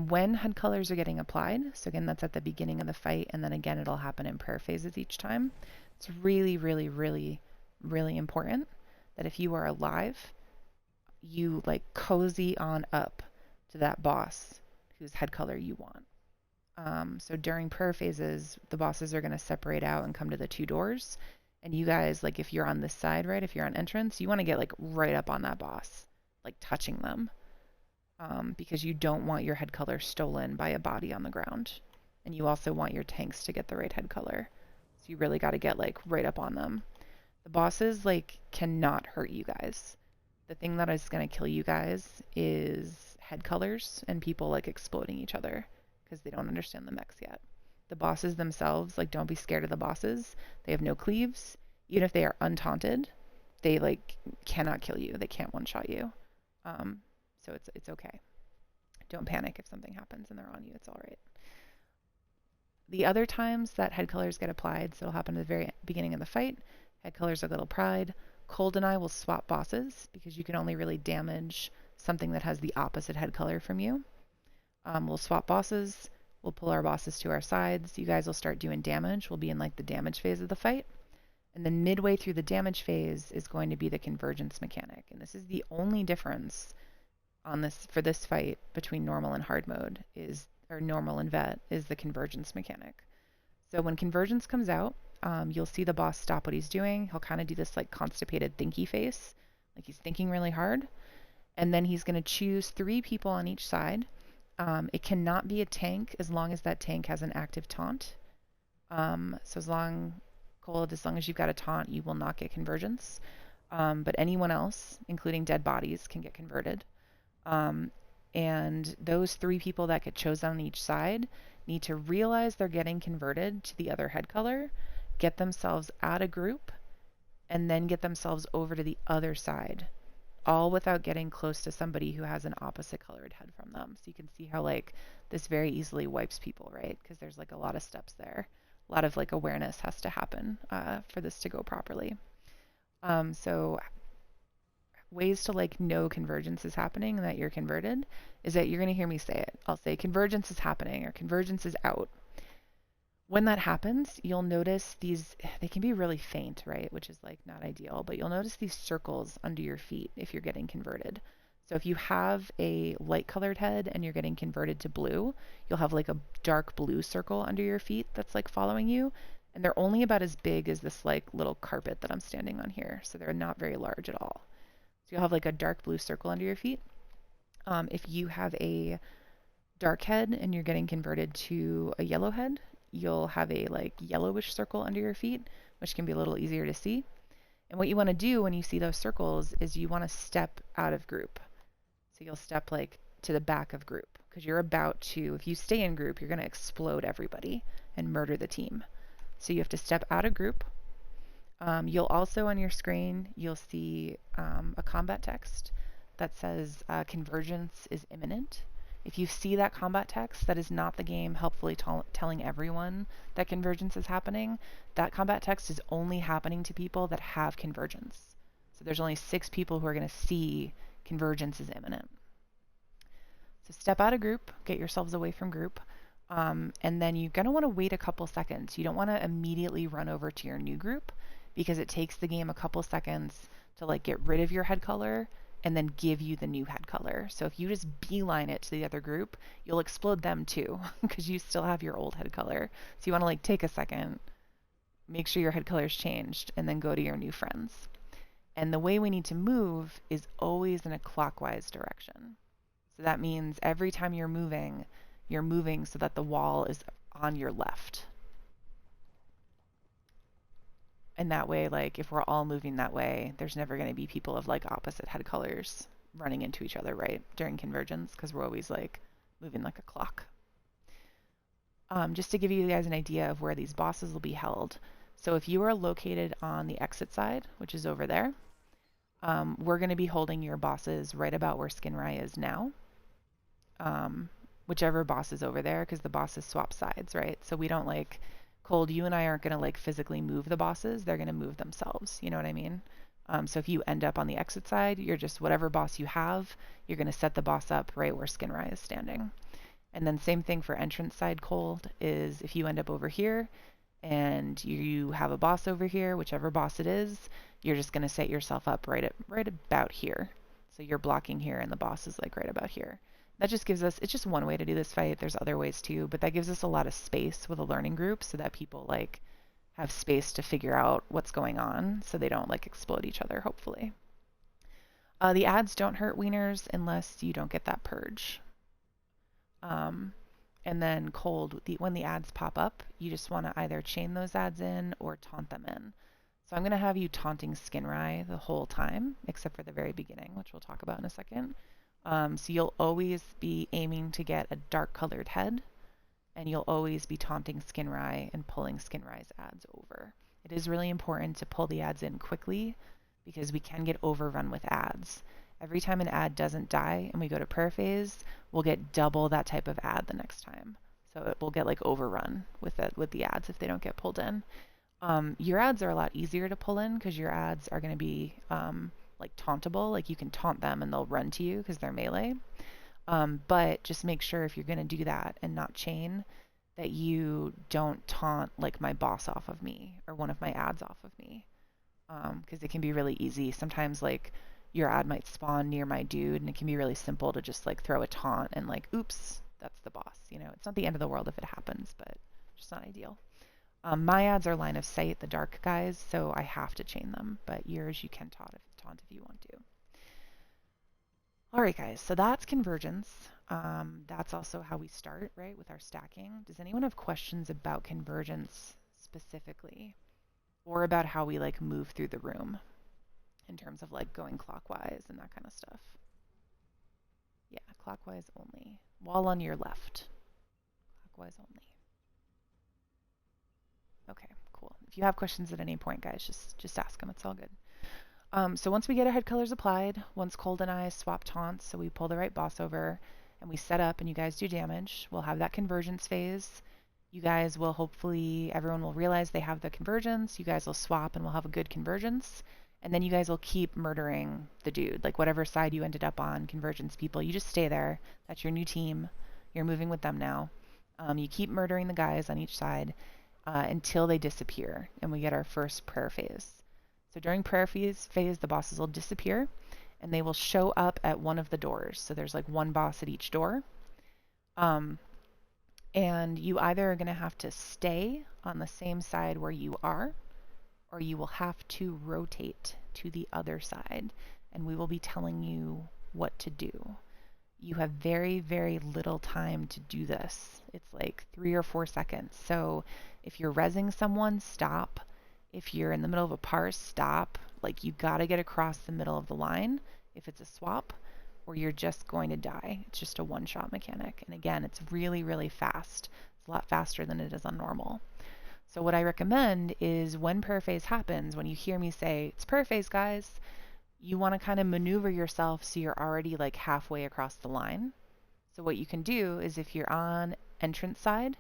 When head colors are getting applied, so again, that's at the beginning of the fight, and then again, it'll happen in prayer phases each time. It's really, really, really, really important that if you are alive, you like cozy on up to that boss whose head color you want. So during prayer phases, the bosses are going to separate out and come to the two doors. And you guys, like if you're on this side, right, if you're on entrance, you want to get like right up on that boss, like touching them. Because you don't want your head color stolen by a body on the ground. And you also want your tanks to get the right head color. So you really got to get like right up on them. The bosses like cannot hurt you guys. The thing that is going to kill you guys is head colors and people like exploding each other because they don't understand the mechs yet. The bosses themselves, like don't be scared of the bosses. They have no cleaves. Even if they are untaunted, they like cannot kill you. They can't one-shot you. So it's okay. Don't panic if something happens and they're on you. It's all right. The other times that head colors get applied, so it'll happen at the very beginning of the fight. Head colors are Little Pride. Cold and I will swap bosses because you can only really damage something that has the opposite head color from you. We'll swap bosses. We'll pull our bosses to our sides. You guys will start doing damage. We'll be in like the damage phase of the fight. And then midway through the damage phase is going to be the convergence mechanic. And this is the only difference on this for this fight between normal and hard mode or normal and vet is the convergence mechanic. So when convergence comes out, you'll see the boss stop what he's doing. He'll kind of do this like constipated thinky face, like he's thinking really hard. And then he's going to choose 3 people on each side. It cannot be a tank as long as that tank has an active taunt. So as long as you've got a taunt, you will not get convergence. But anyone else, including dead bodies, can get converted. And those 3 people that get chosen on each side need to realize they're getting converted to the other head color, get themselves out of group, and then get themselves over to the other side, all without getting close to somebody who has an opposite colored head from them. So you can see how like this very easily wipes people, right? Because there's like a lot of steps there. A lot of like awareness has to happen for this to go properly. So ways to like know convergence is happening and that you're converted is that you're going to hear me say it. I'll say convergence is happening or convergence is out. When that happens, you'll notice they can be really faint, right? Which is like not ideal, but you'll notice these circles under your feet if you're getting converted. So if you have a light colored head and you're getting converted to blue, you'll have like a dark blue circle under your feet that's like following you. And they're only about as big as this like little carpet that I'm standing on here. So they're not very large at all. So you'll have like a dark blue circle under your feet. If you have a dark head and you're getting converted to a yellow head, you'll have a like yellowish circle under your feet, which can be a little easier to see. And what you want to do when you see those circles is you want to step out of group. So you'll step like to the back of group because you're about to, if you stay in group, you're going to explode everybody and murder the team. So you have to step out of group. You'll also on your screen, you'll see a combat text that says convergence is imminent. If you see that combat text, that is not the game helpfully telling everyone that convergence is happening. That combat text is only happening to people that have convergence. So there's only 6 people who are going to see convergence is imminent. So step out of group, get yourselves away from group, and then you're going to want to wait a couple seconds. You don't want to immediately run over to your new group because it takes the game a couple seconds to like get rid of your head color and then give you the new head color. So if you just beeline it to the other group, you'll explode them too because you still have your old head color. So you want to like take a second, make sure your head color is changed, and then go to your new friends. And the way we need to move is always in a clockwise direction. So that means every time you're moving so that the wall is on your left. And that way, like, if we're all moving that way, there's never going to be people of, like, opposite head colors running into each other, right, during convergence, because we're always, like, moving like a clock. Just to give you guys an idea of where these bosses will be held. So if you are located on the exit side, which is over there, we're going to be holding your bosses right about where Skinrai is now. whichever boss is over there, because the bosses swap sides, right? So we don't like, Cold, you and I aren't going to like physically move the bosses. They're going to move themselves. You know what I mean? So if you end up on the exit side, you're just whatever boss you have, you're going to set the boss up right where Skinrai is standing. And then same thing for entrance side Cold is if you end up over here and you have a boss over here, whichever boss it is, you're just going to set yourself up right about here. So you're blocking here and the boss is like right about here. That just gives us, it's just one way to do this fight. There's other ways too, but that gives us a lot of space with a learning group so that people like have space to figure out what's going on so they don't like explode each other, hopefully. The ads don't hurt wieners unless you don't get that purge. And then Cold, when the ads pop up, you just want to either chain those ads in or taunt them in. So I'm going to have you taunting Skinrai the whole time, except for the very beginning, which we'll talk about in a second. So you'll always be aiming to get a dark colored head, and you'll always be taunting Skinrai and pulling Skinrai's ads over. It is really important to pull the ads in quickly because we can get overrun with ads. Every time an ad doesn't die and we go to paraphrase, we'll get double that type of ad the next time. So it will get like overrun with the ads if they don't get pulled in. Your ads are a lot easier to pull in because your ads are going to be like tauntable. Like you can taunt them and they'll run to you because they're melee. But just make sure if you're going to do that and not chain, that you don't taunt like my boss off of me or one of my ads off of me. Because it can be really easy. Sometimes like your ad might spawn near my dude and it can be really simple to just like throw a taunt and like, oops, that's the boss. You know, it's not the end of the world if it happens, but just not ideal. My ads are line of sight, the dark guys, so I have to chain them, but yours you can taunt if you want to. All right, guys, so that's convergence. That's also how we start, right, with our stacking. Does anyone have questions about convergence specifically or about how we like move through the room in terms of like going clockwise and that kind of stuff? Yeah, clockwise only. Wall on your left. Clockwise only. Okay, cool. If you have questions at any point, guys, just ask them. It's all good. So once we get our head colors applied, once Cold and I swap taunts, so we pull the right boss over and we set up and you guys do damage, we'll have that convergence phase. You guys will hopefully, everyone will realize they have the convergence. You guys will swap and we'll have a good convergence. And then you guys will keep murdering the dude, like whatever side you ended up on, convergence people. You just stay there. That's your new team. You're moving with them now. You keep murdering the guys on each side until they disappear and we get our first prayer phase. So during prayer phase, the bosses will disappear and they will show up at one of the doors. So there's like one boss at each door. And you either are going to have to stay on the same side where you are, or you will have to rotate to the other side. And we will be telling you what to do. You have very, very little time to do this. It's like 3 or 4 seconds. So if you're rezzing someone, stop. If you're in the middle of a parse, stop. Like you gotta get across the middle of the line if it's a swap, or you're just going to die. It's just a one-shot mechanic. And again, it's really, really fast. It's a lot faster than it is on normal. So what I recommend is when prayer phase happens, when you hear me say, it's prayer phase, guys, you want to kind of maneuver yourself so you're already like halfway across the line. So what you can do is if you're on entrance side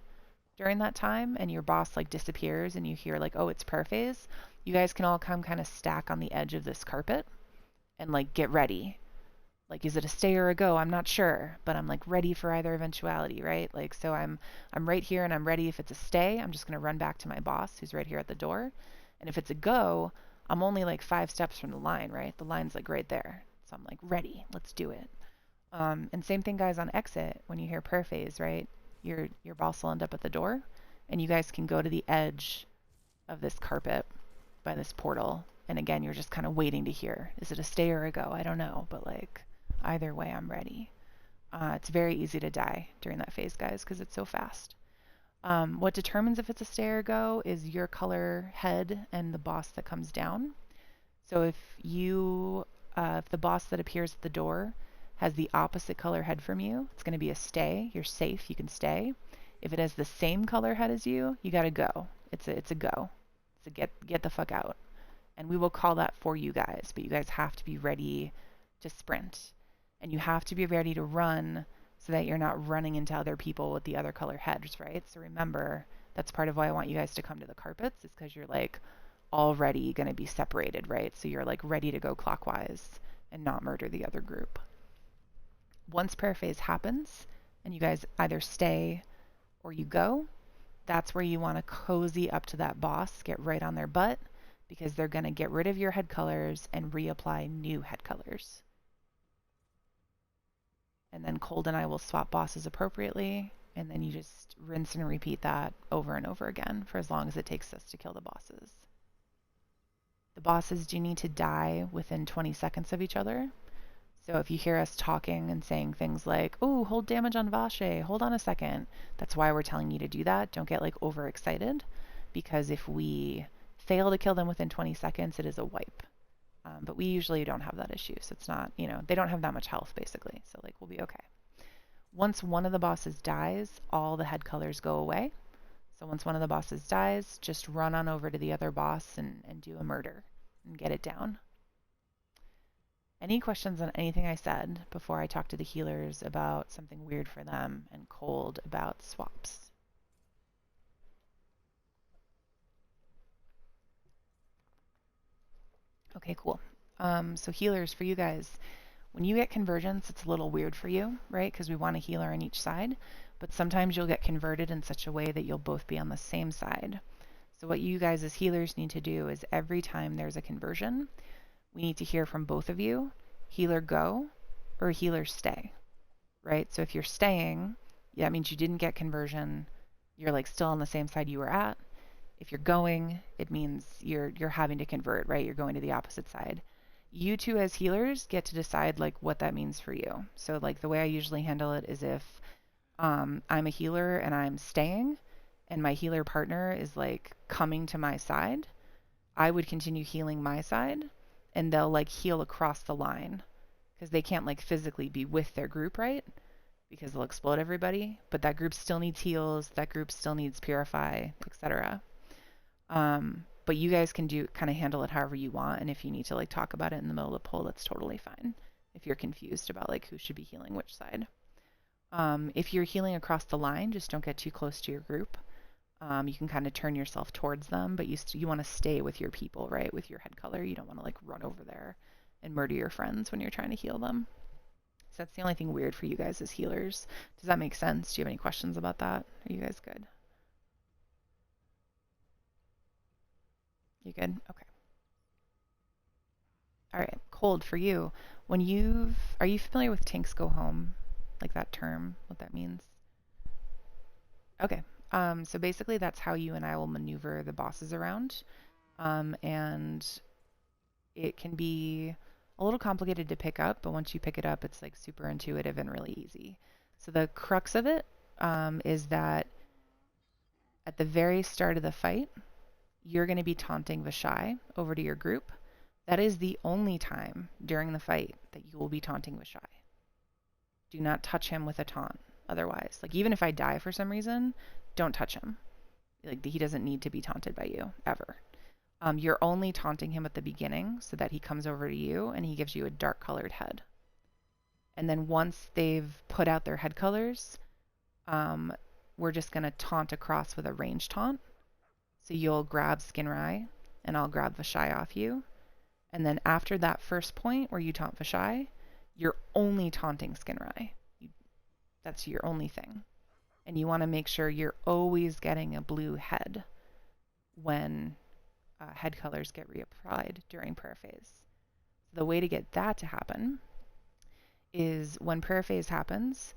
during that time and your boss like disappears and you hear like, oh, it's prayer phase, you guys can all come kind of stack on the edge of this carpet and like get ready. Like, is it a stay or a go? I'm not sure, but I'm like ready for either eventuality, right? Like, so I'm right here and I'm ready. If it's a stay, I'm just going to run back to my boss who's right here at the door. And if it's a go, I'm only like 5 steps from the line, right? The line's like right there. So I'm like, ready, let's do it. And same thing, guys, on exit, when you hear prayer phase, right? Your boss will end up at the door and you guys can go to the edge of this carpet by this portal. And again, you're just kind of waiting to hear, is it a stay or a go? I don't know, but like either way, I'm ready. It's very easy to die during that phase, guys, because it's so fast. What determines if it's a stay or go is your color head and the boss that comes down. So if the boss that appears at the door has the opposite color head from you, it's going to be a stay. You're safe. You can stay. If it has the same color head as you, you got to go. It's a go. It's a get the fuck out. And we will call that for you guys, but you guys have to be ready to sprint. And you have to be ready to run so that you're not running into other people with the other color heads, right? So remember, that's part of why I want you guys to come to the carpets, is because you're like already going to be separated, right? So you're like ready to go clockwise and not murder the other group. Once prayer phase happens and you guys either stay or you go, that's where you want to cozy up to that boss, get right on their butt, because they're going to get rid of your head colors and reapply new head colors. And then Cold and I will swap bosses appropriately, and then you just rinse and repeat that over and over again for as long as it takes us to kill the bosses. The bosses do need to die within 20 seconds of each other. So if you hear us talking and saying things like, oh, hold damage on Vache, hold on a second, that's why we're telling you to do that. Don't get like overexcited, because if we fail to kill them within 20 seconds, it is a wipe. But we usually don't have that issue. So it's not, they don't have that much health basically. So like we'll be okay. Once one of the bosses dies, all the head colors go away. So once one of the bosses dies, just run on over to the other boss and do a murder and get it down. Any questions on anything I said before I talk to the healers about something weird for them and Cold about swaps? Okay, cool. So healers, for you guys, when you get convergence, it's a little weird for you, right? Because we want a healer on each side, but sometimes you'll get converted in such a way that you'll both be on the same side. So what you guys as healers need to do is every time there's a conversion, we need to hear from both of you, healer go or healer stay, right? So if you're staying, that means you didn't get conversion. You're like still on the same side you were at. If you're going, it means you're having to convert, right? You're going to the opposite side. You two as healers get to decide like what that means for you. So like the way I usually handle it is if I'm a healer and I'm staying and my healer partner is like coming to my side, I would continue healing my side and they'll like heal across the line because they can't like physically be with their group, right? Because they'll explode everybody, but that group still needs heals, that group still needs purify, etc. But you guys can kind of handle it however you want, and if you need to like talk about it in the middle of the poll, that's totally fine. If you're confused about like who should be healing which side. If you're healing across the line, just don't get too close to your group. You can kind of turn yourself towards them, but you want to stay with your people, right? With your head color. You don't want to like run over there and murder your friends when you're trying to heal them. So that's the only thing weird for you guys as healers. Does that make sense? Do you have any questions about that? Are you guys good? You good? Okay. All right. Cold for you. Are you familiar with tanks go home? Like that term, what that means? Okay. So basically that's how you and I will maneuver the bosses around. And it can be a little complicated to pick up, but once you pick it up, it's like super intuitive and really easy. So the crux of it is that at the very start of the fight, you're going to be taunting Vashai over to your group. That is the only time during the fight that you will be taunting Vashai. Do not touch him with a taunt otherwise. Like even if I die for some reason, don't touch him. Like he doesn't need to be taunted by you ever. You're only taunting him at the beginning so that he comes over to you and he gives you a dark colored head. And then once they've put out their head colors, we're just going to taunt across with a range taunt. So you'll grab Skinrai and I'll grab Vashai off you. And then after that first point where you taunt Vashai, you're only taunting Skinrai. That's your only thing. And you want to make sure you're always getting a blue head when head colors get reapplied during prayer phase. The way to get that to happen is when prayer phase happens,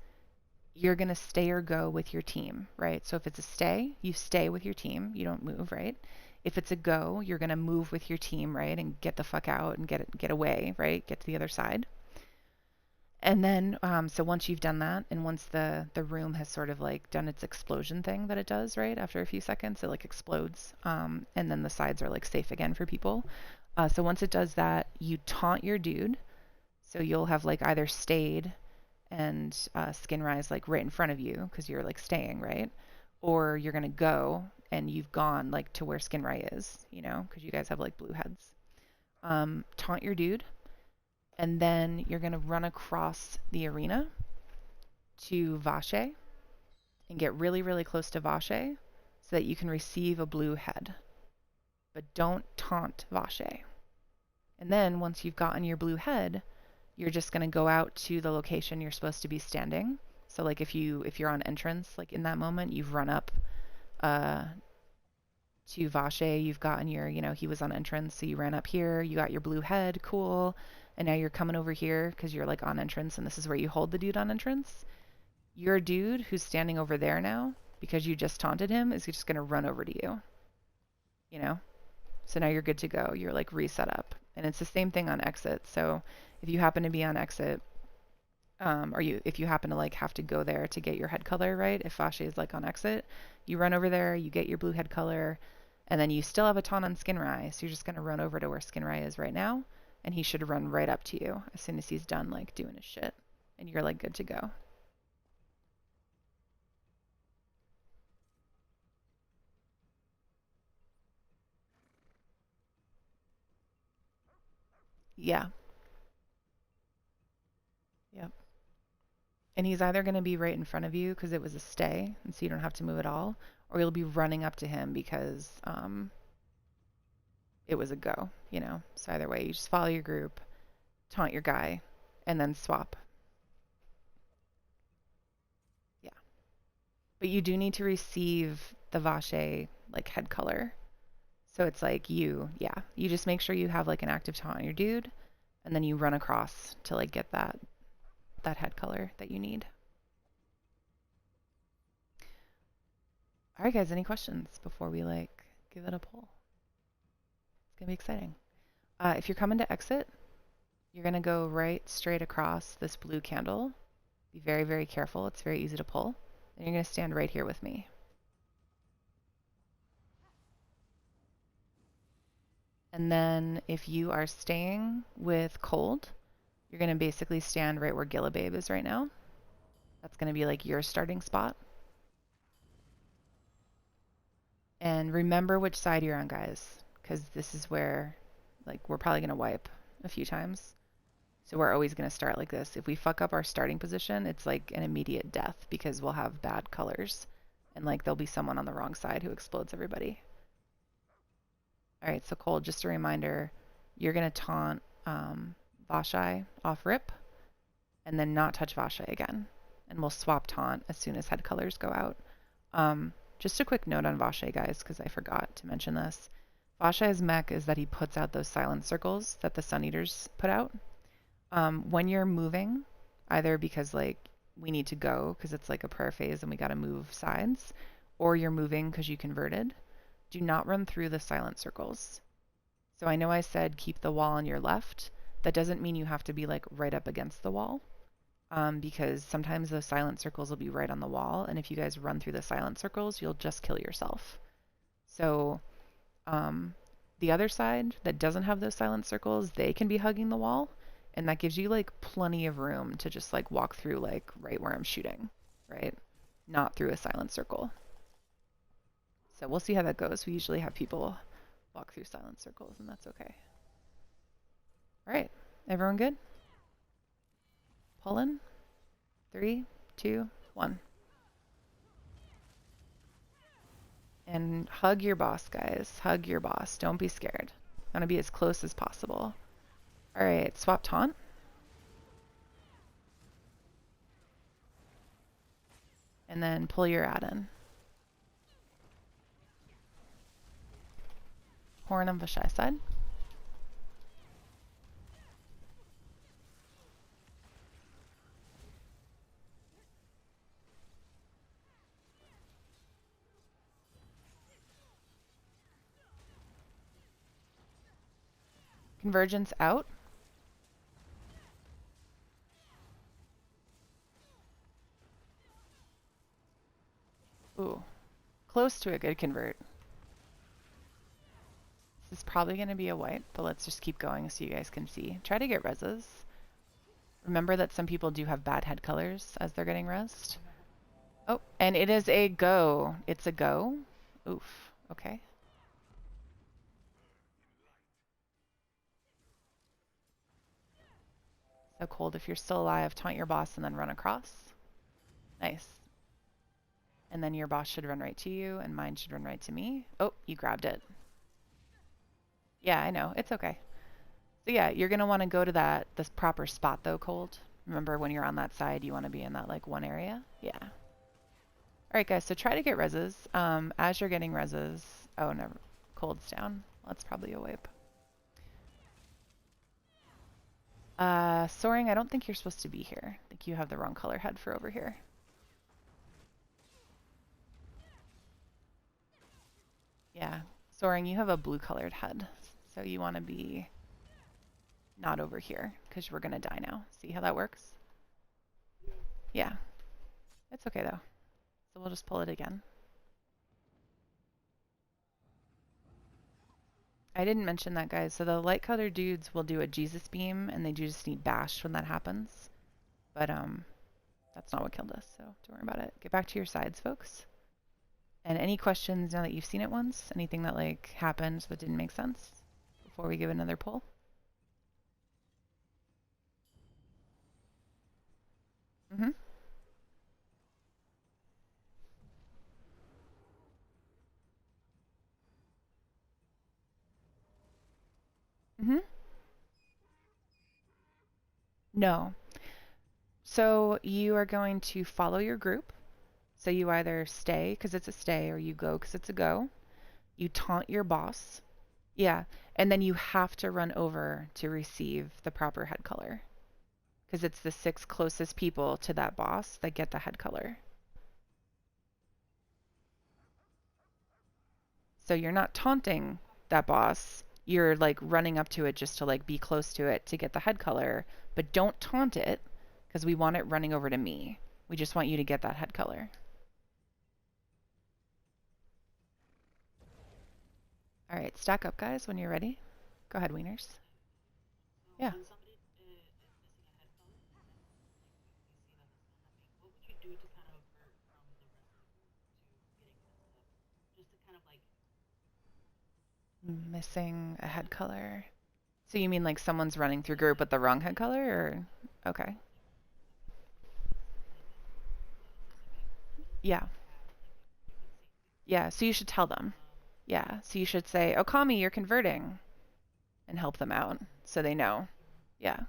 you're going to stay or go with your team, right? So if it's a stay, you stay with your team. You don't move, right? If it's a go, you're going to move with your team, right? And get the fuck out and get away, right? Get to the other side. And then, so once you've done that, and once the room has sort of like done its explosion thing that it does, right? After a few seconds, it like explodes. And then the sides are like safe again for people. So once it does that, you taunt your dude. So you'll have like either stayed and Skinrise like right in front of you because you're like staying, right? Or you're going to go and you've gone like to where Skinrai is, because you guys have like blue heads. Taunt your dude. And then you're going to run across the arena to Vache and get really, really close to Vache so that you can receive a blue head. But don't taunt Vache. And then once you've gotten your blue head, you're just going to go out to the location you're supposed to be standing. So like if you're on entrance, like in that moment, you've run up to Vache, you've gotten your, he was on entrance, so you ran up here, you got your blue head, cool, and now you're coming over here because you're like on entrance, and this is where you hold the dude on entrance. Your dude who's standing over there now, because you just taunted him, is just going to run over to you, So now you're good to go. You're like reset up. And it's the same thing on exit. So if you happen to be on exit, if you happen to like have to go there to get your head color, right? If Vache is like on exit, you run over there, you get your blue head color, and then you still have a taunt on Skinrai. So you're just going to run over to where Skinrai is right now, and he should run right up to you as soon as he's done like doing his shit. And you're like good to go. Yeah. Yep. And he's either going to be right in front of you because it was a stay, and so you don't have to move at all, or you'll be running up to him because it was a go, So either way, you just follow your group, taunt your guy, and then swap. Yeah. But you do need to receive the Vache like head color. So it's like you just make sure you have like an active taunt on your dude, and then you run across to like get that head color that you need. All right, guys, any questions before we like give it a pull? It's gonna be exciting. If you're coming to exit, you're gonna go right straight across this blue candle. Be very, very careful. It's very easy to pull. And you're gonna stand right here with me. And then if you are staying with cold, you're gonna basically stand right where Gillababe is right now. That's gonna be like your starting spot. And remember which side you're on, guys, because this is where, like, we're probably going to wipe a few times. So we're always going to start like this. If we fuck up our starting position, it's like an immediate death because we'll have bad colors. And, like, there'll be someone on the wrong side who explodes everybody. All right, so Cole, just a reminder, you're going to taunt Vache off rip and then not touch Vache again. And we'll swap taunt as soon as head colors go out. Just a quick note on Vache, guys, because I forgot to mention this. Vache's mech is that he puts out those silent circles that the Sun Eaters put out. When you're moving, either because like we need to go because it's like a prayer phase and we got to move sides, or you're moving because you converted, do not run through the silent circles. So I know I said keep the wall on your left. That doesn't mean you have to be like right up against the wall. Because sometimes those silent circles will be right on the wall, and if you guys run through the silent circles, you'll just kill yourself. So the other side that doesn't have those silent circles, they can be hugging the wall, and that gives you like plenty of room to just like walk through like right where I'm shooting, right? Not through a silent circle. So we'll see how that goes. We usually have people walk through silent circles, and that's okay. All right, everyone good? Pull in. 3, 2, 1. And hug your boss, guys. Hug your boss. Don't be scared. Want to be as close as possible. All right, swap taunt. And then pull your add-in. Horn on Vache side. Convergence out. Ooh, close to a good convert. This is probably going to be a wipe, but let's just keep going so you guys can see. Try to get reses. Remember that some people do have bad head colors as they're getting resed. Oh, and it is a go. It's a go. Oof. Okay. So cold. If you're still alive, taunt your boss and then run across. Nice. And then your boss should run right to you, and mine should run right to me. Oh, you grabbed it. Yeah, I know. It's okay. So yeah, you're going to want to go to this proper spot though, Cold. Remember when you're on that side, you want to be in that like one area? Yeah. All right, guys, so try to get reses. As you're getting reses, oh, never, Cold's down. That's probably a wipe. Soaring, I don't think you're supposed to be here. I think you have the wrong color head for over here. Yeah, Soaring, you have a blue colored head. So you want to be not over here because we're going to die now. See how that works? Yeah. It's okay though. So we'll just pull it again. I didn't mention that, guys. So the light colored dudes will do a Jesus beam and they just need bashed when that happens. But that's not what killed us, so don't worry about it. Get back to your sides, folks. And any questions now that you've seen it once? Anything that like happened that didn't make sense before we give another pull? Mm-hmm. Mm-hmm. No. So you are going to follow your group. So you either stay because it's a stay or you go because it's a go. You taunt your boss. Yeah. And then you have to run over to receive the proper head color because it's the 6 closest people to that boss that get the head color. So you're not taunting that boss. You're like running up to it just to like be close to it to get the head color, but don't taunt it because we want it running over to me. We just want you to get that head color. All right, stack up, guys, when you're ready. Go ahead, wieners. Yeah. Missing a head color. So you mean like someone's running through group with the wrong head color or okay. Yeah. Yeah, so you should tell them. Yeah, so you should say, "Okami, you're converting," and help them out so they know. Yeah.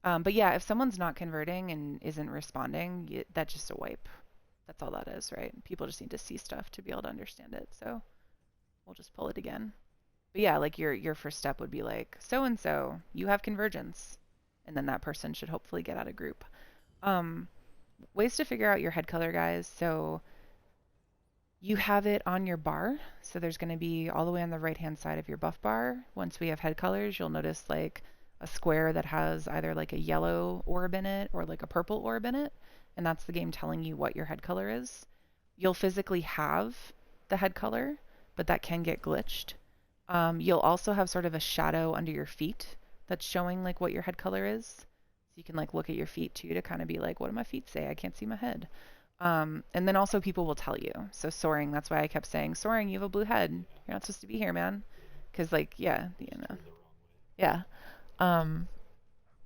But yeah, if someone's not converting and isn't responding, that's just a wipe. That's all that is, right? People just need to see stuff to be able to understand it. So we'll just pull it again. But yeah, like your first step would be like, so and so, you have convergence, and then that person should hopefully get out of group. Um, Ways to figure out your head color, guys. So you have it on your bar. So there's going to be all the way on the right hand side of your buff bar. Once we have head colors, you'll notice like a square that has either like a yellow orb in it or like a purple orb in it. And that's the game telling you what your head color is. You'll physically have the head color, but that can get glitched. You'll also have sort of a shadow under your feet that's showing like what your head color is. So you can like look at your feet too to kind of be like, what do my feet say? I can't see my head. And then also people will tell you. So soaring, that's why I kept saying, soaring, you have a blue head. You're not supposed to be here, man. Because like, yeah, you know, yeah. Um,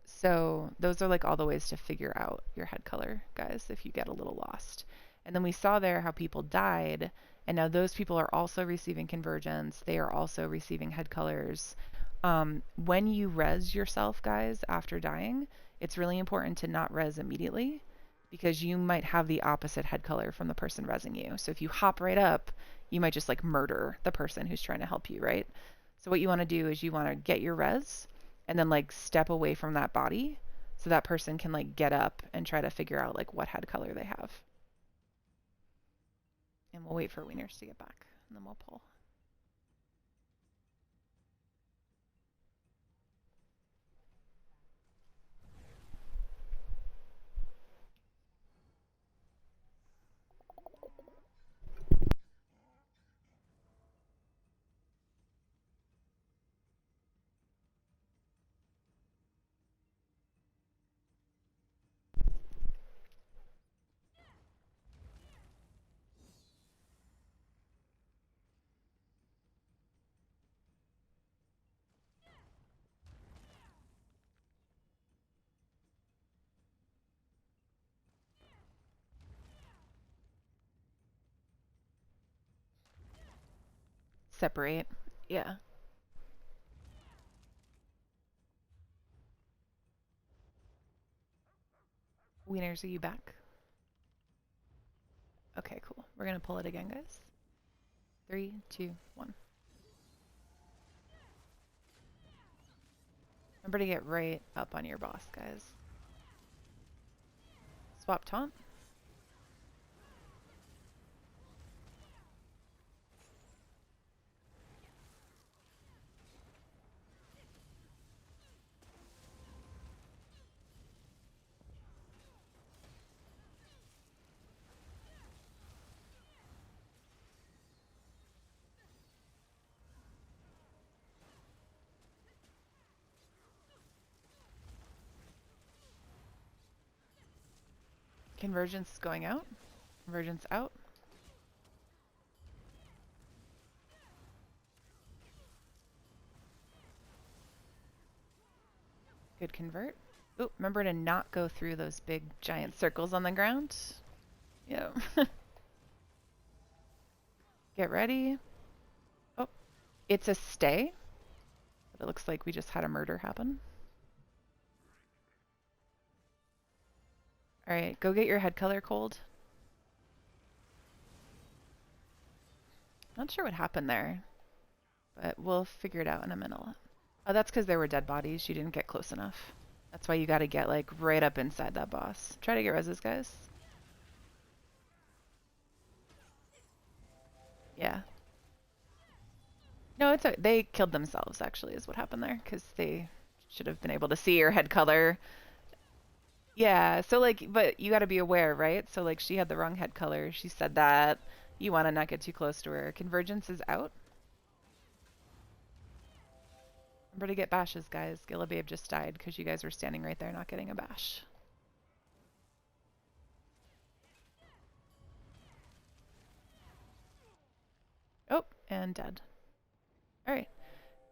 so those are like all the ways to figure out your head color, guys, if you get a little lost. And then we saw there how people died, and now those people are also receiving convergence. They are also receiving head colors. When you res yourself, guys, after dying, it's really important to not res immediately because you might have the opposite head color from the person resing you. So if you hop right up, you might just like murder the person who's trying to help you, right? So what you want to do is you want to get your res and then like step away from that body so that person can like get up and try to figure out like what head color they have. And we'll wait for wieners to get back and then we'll pull. Separate. Yeah. Wieners, are you back? Okay, cool. We're gonna pull it again, guys. 3, 2, 1. Remember to get right up on your boss, guys. Swap taunt. Convergence going out. Convergence out. Good convert. Ooh, remember to not go through those big giant circles on the ground. Yep. Get ready. Oh, it's a stay. But it looks like we just had a murder happen. All right, go get your head color cold. Not sure what happened there, but we'll figure it out in a minute. Oh, that's because there were dead bodies. You didn't get close enough. That's why you got to get like right up inside that boss. Try to get reses, guys. Yeah. No, they killed themselves actually is what happened there because they should have been able to see your head color. Yeah, so like, but you got to be aware, right? So like she had the wrong head color. She said that. You want to not get too close to her. Convergence is out. Remember to get bashes, guys. Gillababe just died because you guys were standing right there not getting a bash. Oh, and dead. All right.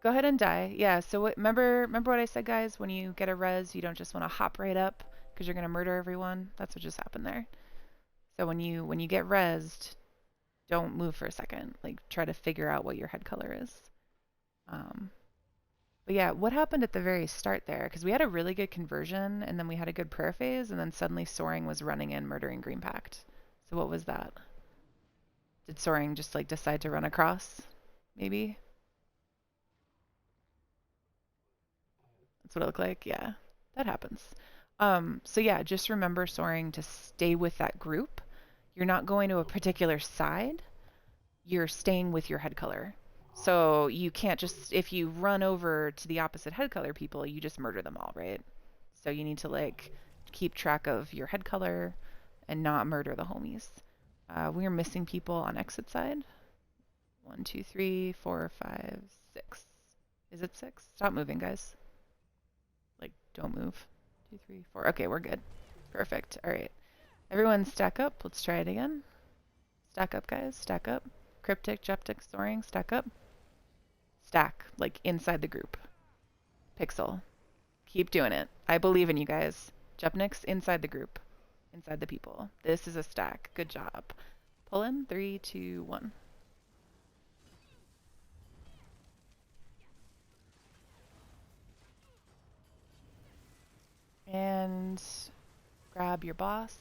Go ahead and die. Yeah, so remember what I said, guys? When you get a res, you don't just want to hop right up because you're going to murder everyone. That's what just happened there. So when you get resed, don't move for a second. Like, try to figure out what your head color is. But yeah, what happened at the very start there? Because we had a really good conversion, and then we had a good prayer phase, and then suddenly Soaring was running in, murdering Green Pact. So what was that? Did Soaring just like decide to run across? Maybe? That's what it looked like. Yeah, that happens. So yeah, just remember, Soaring, to stay with that group. You're not going to a particular side. You're staying with your head color. So you can't just, if you run over to the opposite head color people, you just murder them all, right? So you need to like keep track of your head color and not murder the homies. We are missing people on exit side. 1, 2, 3, 4, 5, 6. Is it 6? Stop moving, guys. Like, don't move. 2, 3, 4. Okay, we're good. Perfect. All right. Everyone stack up. Let's try it again. Stack up, guys. Stack up. Cryptic, Jeptic, Soaring. Stack up. Stack, like inside the group. Pixel. Keep doing it. I believe in you guys. Jepniks, inside the group. Inside the people. This is a stack. Good job. Pull in. 3, 2, 1. And grab your boss.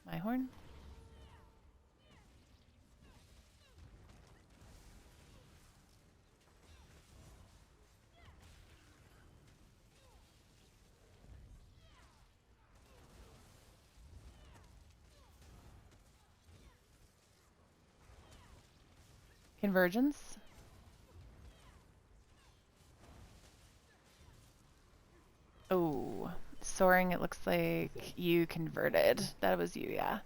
My horn. Convergence. Oh, Soaring, it looks like you converted. That was you, yeah.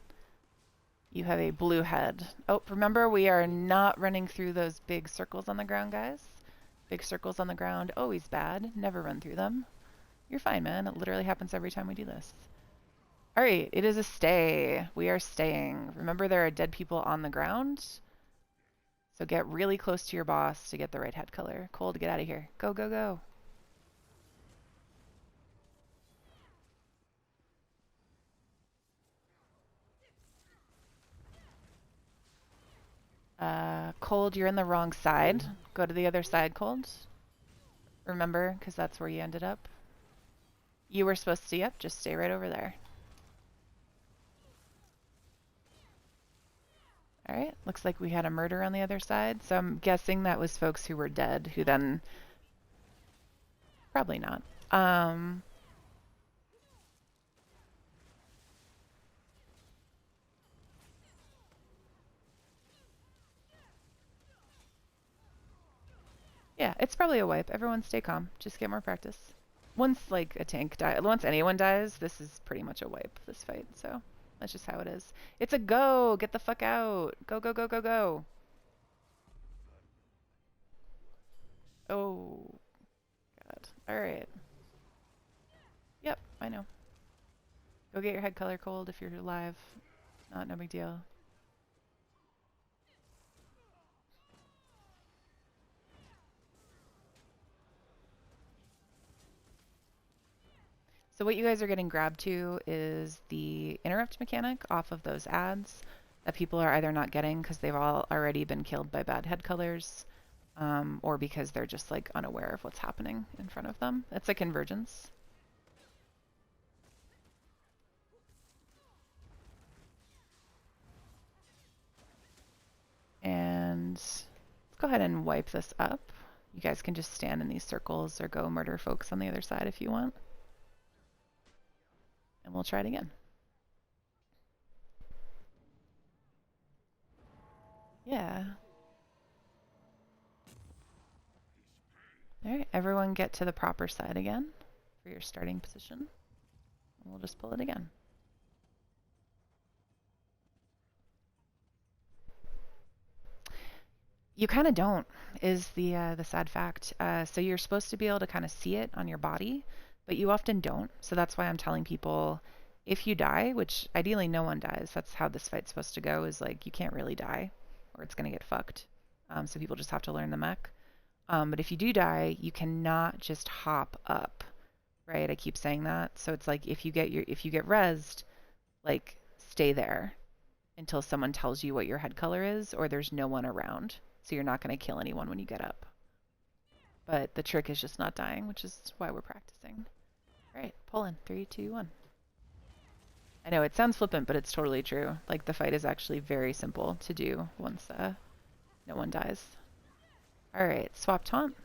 You have a blue head. Oh, remember, we are not running through those big circles on the ground, guys. Big circles on the ground, always bad. Never run through them. You're fine, man. It literally happens every time we do this. All right, it is a stay. We are staying. Remember, there are dead people on the ground. So get really close to your boss to get the right head color. Cold, get out of here. Go, go, go. Cold, you're in the wrong side. Go to the other side, Cold. Remember, because that's where you ended up. You were supposed to, yep, just stay right over there. Alright, looks like we had a murder on the other side, so I'm guessing that was folks who were dead, who then... Probably not. Yeah, it's probably a wipe. Everyone stay calm. Just get more practice. Once, like, a tank dies, once anyone dies, this is pretty much a wipe, this fight, so that's just how it is. It's a go! Get the fuck out! Go, go, go, go, go! Oh, God. Alright. Yep, I know. Go get your head color cold if you're alive. No big deal. So what you guys are getting grabbed to is the interrupt mechanic off of those ads that people are either not getting because they've all already been killed by bad head colors, or because they're just like unaware of what's happening in front of them. It's a convergence. And let's go ahead and wipe this up. You guys can just stand in these circles or go murder folks on the other side if you want. And we'll try it again. Yeah. All right, everyone get to the proper side again for your starting position. And we'll just pull it again. You kind of don't, is the sad fact. So you're supposed to be able to kind of see it on your body, but you often don't. So that's why I'm telling people, if you die, which ideally no one dies, that's how this fight's supposed to go, is like you can't really die, or it's gonna get fucked. So people just have to learn the mech. But if you do die, you cannot just hop up, right? I keep saying that. So it's like if you get rezzed, like stay there until someone tells you what your head color is, or there's no one around. So you're not going to kill anyone when you get up. But the trick is just not dying, which is why we're practicing. All right, pull in. 3, 2, 1. I know it sounds flippant, but it's totally true. Like the fight is actually very simple to do once no one dies. All right, swap taunt.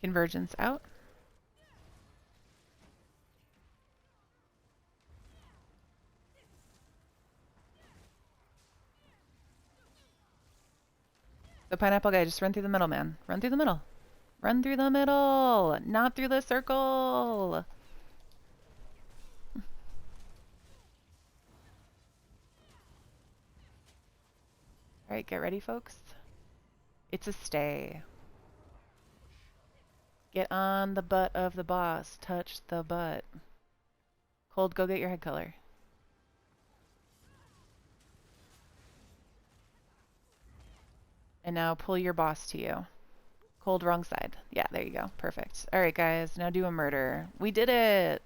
Convergence out. The pineapple guy, just run through the middle, man. Run through the middle. Run through the middle, not through the circle. All right, get ready, folks. It's a stay. Get on the butt of the boss. Touch the butt. Cold, go get your head color. And now pull your boss to you. Cold, wrong side. Yeah, there you go. Perfect. All right, guys. Now do a murder. We did it!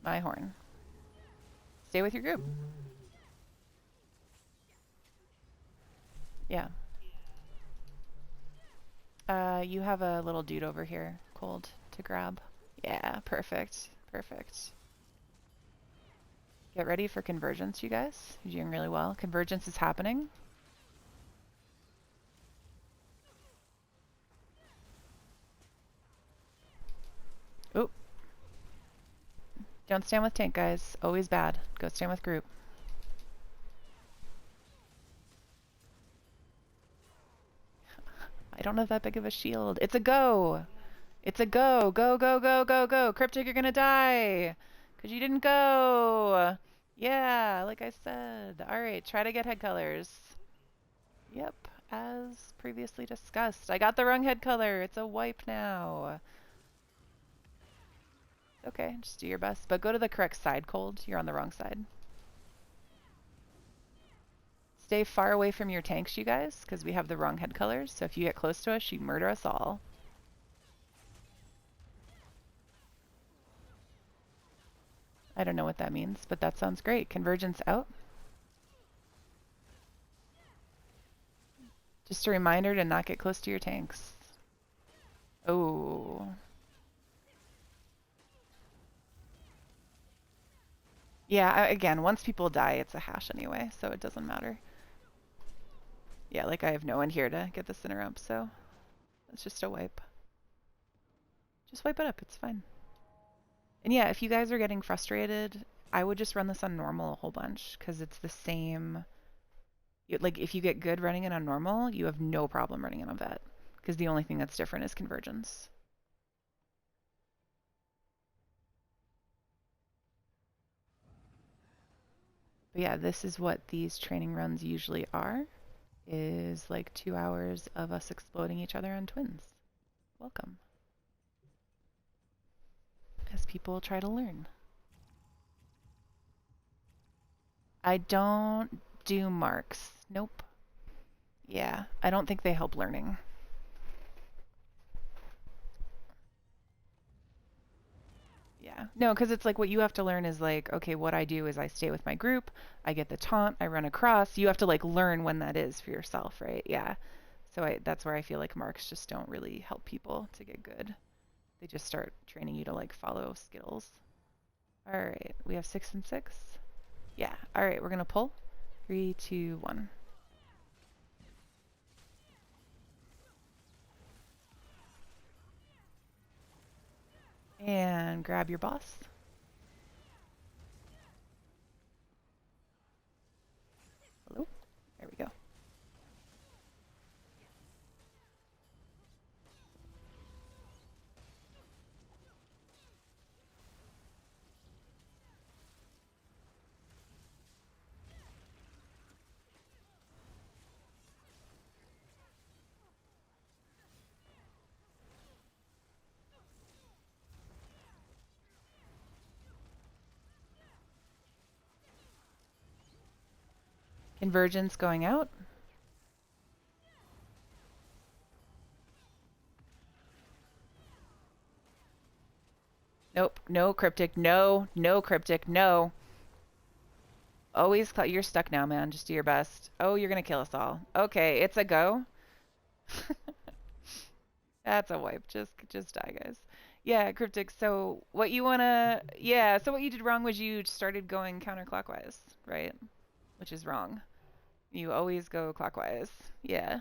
My horn. Stay with your group. Yeah. You have a little dude over here, Cold, to grab. Yeah, perfect. Perfect. Get ready for convergence, you guys. You're doing really well. Convergence is happening. Oop. Don't stand with tank, guys. Always bad. Go stand with group. I don't have that big of a shield. It's a go. It's a go. Go, go, go, go, go. Cryptic, you're gonna die. Because you didn't go. Yeah, like I said. Alright, try to get head colors. Yep, as previously discussed. I got the wrong head color. It's a wipe now. Okay, just do your best. But go to the correct side, Cold. You're on the wrong side. Stay far away from your tanks, you guys, because we have the wrong head colors. So if you get close to us, you murder us all. I don't know what that means, but that sounds great. Convergence out. Just a reminder to not get close to your tanks. Oh. Yeah, again, once people die, it's a hash anyway, so it doesn't matter. Yeah, like I have no one here to get this interrupt, so it's just a wipe. Just wipe it up, it's fine. And yeah, if you guys are getting frustrated, I would just run this on normal a whole bunch, because it's the same. Like, if you get good running it on normal, you have no problem running it on vet, because the only thing that's different is convergence. But yeah, this is what these training runs usually are, is like 2 hours of us exploding each other on twins. Welcome. As people try to learn. I don't do marks. Nope. Yeah, I don't think they help learning. Yeah. No, because it's like what you have to learn is like, okay, what I do is I stay with my group, I get the taunt, I run across. You have to like learn when that is for yourself, right? Yeah. So that's where I feel like marks just don't really help people to get good. They just start training you to like follow skittles. All right, we have 6 and 6. Yeah. All right, we're gonna pull. 3, 2, 1. And grab your boss. Hello? There we go. Convergence going out. Nope, no cryptic, no, no cryptic, no. Always, you're stuck now, man. Just do your best. Oh, you're gonna kill us all. Okay, it's a go. That's a wipe. Just die, guys. Yeah, cryptic. So what you wanna? Yeah. So what you did wrong was you started going counterclockwise, right? Which is wrong. You always go clockwise. Yeah.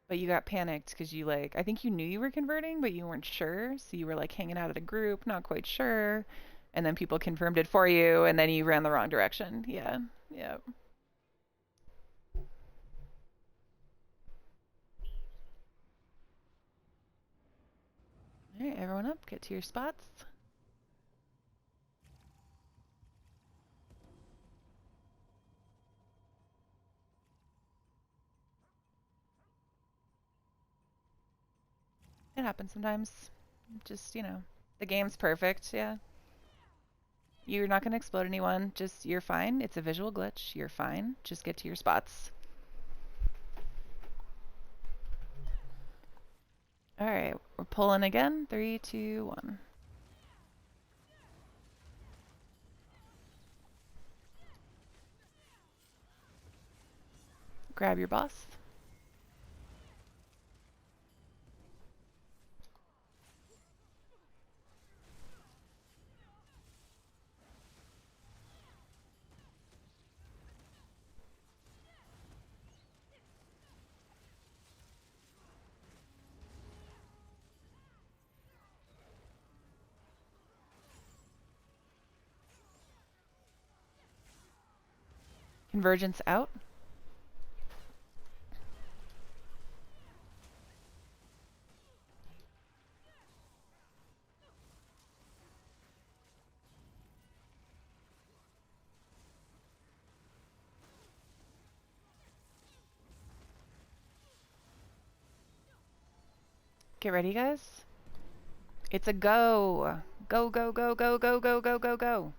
But you got panicked because you like, I think you knew you were converting, but you weren't sure. So you were like hanging out at a group, not quite sure. And then people confirmed it for you, and then you ran the wrong direction. Yeah. Yeah. All right, everyone up. Get to your spots. It happens sometimes. Just, the game's perfect. Yeah. You're not going to explode anyone. Just, you're fine. It's a visual glitch. You're fine. Just get to your spots. All right, we're pulling again. 3, 2, 1. Grab your boss. Convergence out. Get ready, guys. It's a go. Go, go, go, go, go, go, go, go, go.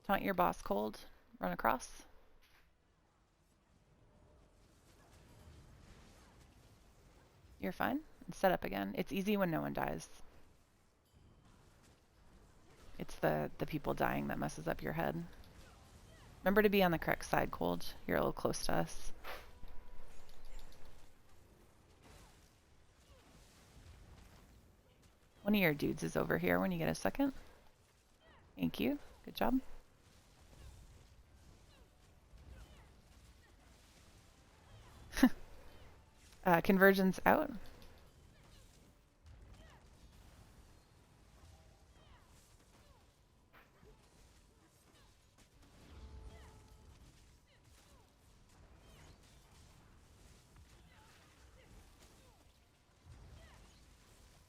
Taunt your boss cold. Run across. You're fine. And set up again. It's easy when no one dies. It's the people dying that messes up your head. Remember to be on the correct side, cold. You're a little close to us. One of your dudes is over here when you get a second. Thank you. Good job. Convergence out.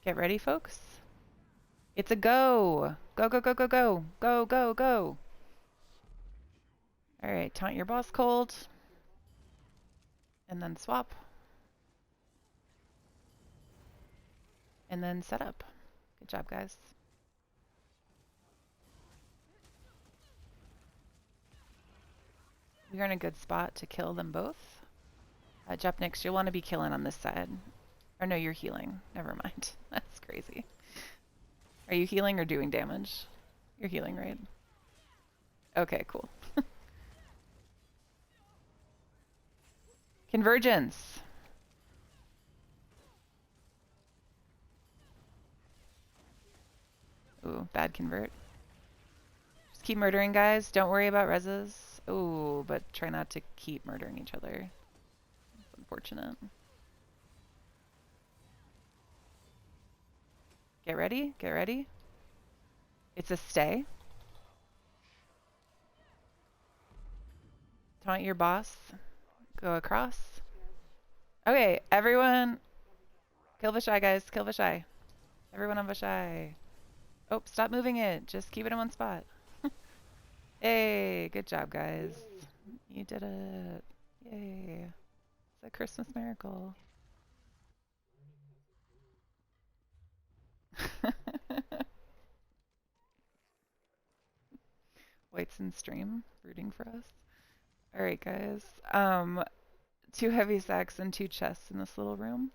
Get ready, folks. It's a go. Go, go, go, go, go. Go, go, go. All right, taunt your boss cold. And then swap. And then set up. Good job, guys. We're in a good spot to kill them both. Jepnix, you'll want to be killing on this side. Or no, you're healing. Never mind. That's crazy. Are you healing or doing damage? You're healing, right? Okay, cool. Convergence. Ooh, bad convert. Just keep murdering, guys. Don't worry about reses. Ooh, but try not to keep murdering each other. It's unfortunate. Get ready. Get ready. It's a stay. Taunt your boss. Go across. Okay, everyone. Kill Vashai, guys. Kill Vashai. Everyone on Vashai. Oh, stop moving it. Just keep it in one spot. Hey, good job, guys. You did it. Yay. It's a Christmas miracle. White's in stream, rooting for us. All right, guys. 2 heavy sacks and 2 chests in this little room.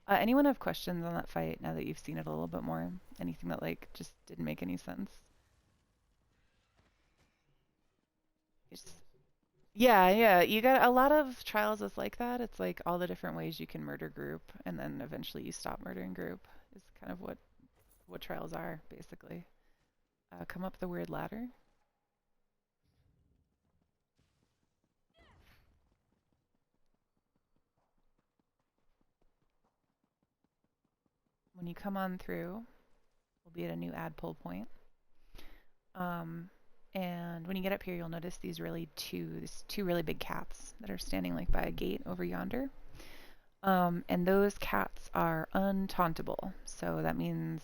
Anyone have questions on that fight now that you've seen it a little bit more? Anything that like just didn't make any sense? Yeah, you got a lot of trials is like that. It's like all the different ways you can murder group, and then eventually you stop murdering group is kind of what trials are, basically. Come up the weird ladder. When you come on through, we'll be at a new add pull point. And when you get up here, you'll notice these two really big cats that are standing like by a gate over yonder. And those cats are untauntable. So that means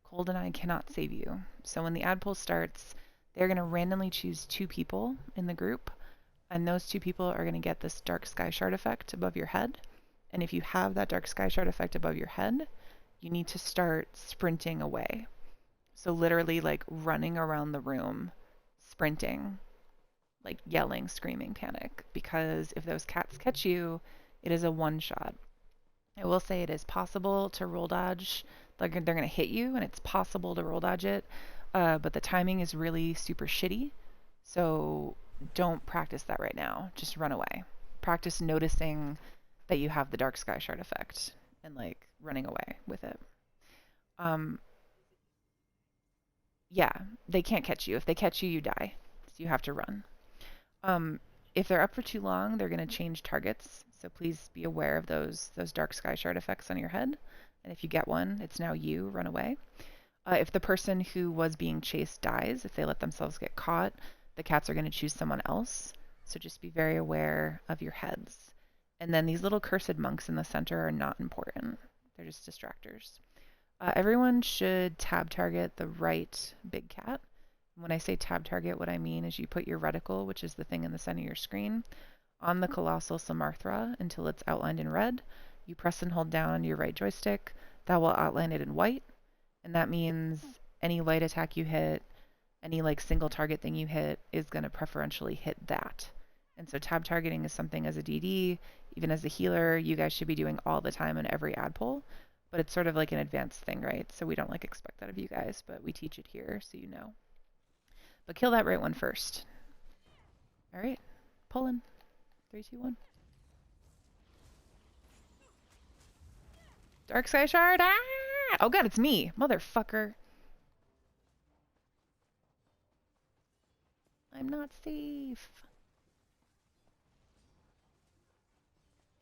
Cold and I cannot save you. So when the ad pull starts, they're going to randomly choose 2 people in the group. And those 2 people are going to get this dark sky shard effect above your head. And if you have that dark sky shard effect above your head, you need to start sprinting away. So literally like running around the room, sprinting, like yelling, screaming, panic. Because if those cats catch you, it is a one-shot. I will say it is possible to roll dodge. Like they're going to hit you, and it's possible to roll dodge it. But the timing is really super shitty. So don't practice that right now. Just run away. Practice noticing that you have the dark sky shard effect and like running away with it. Yeah, they can't catch you. If they catch you, you die. So you have to run. If they're up for too long, they're going to change targets. So please be aware of those dark sky shard effects on your head. And if you get one, it's now you. Run away. If the person who was being chased dies, if they let themselves get caught, the cats are going to choose someone else. So just be very aware of your heads. And then these little cursed monks in the center are not important. They're just distractors. Everyone should tab target the right big cat. When I say tab target, what I mean is you put your reticle, which is the thing in the center of your screen, on the colossal Samarthra until it's outlined in red, you press and hold down your right joystick. That will outline it in white, and that means any light attack you hit, any like single target thing you hit is going to preferentially hit that. And so tab targeting is something as a DD, even as a healer, you guys should be doing all the time in every ad pull, but it's sort of like an advanced thing, right? So we don't like expect that of you guys, but we teach it here so you know. But kill that right one first. All right, pulling. 3, 2, 1. Dark Sky Shard. Ah! Oh god, it's me, motherfucker. I'm not safe.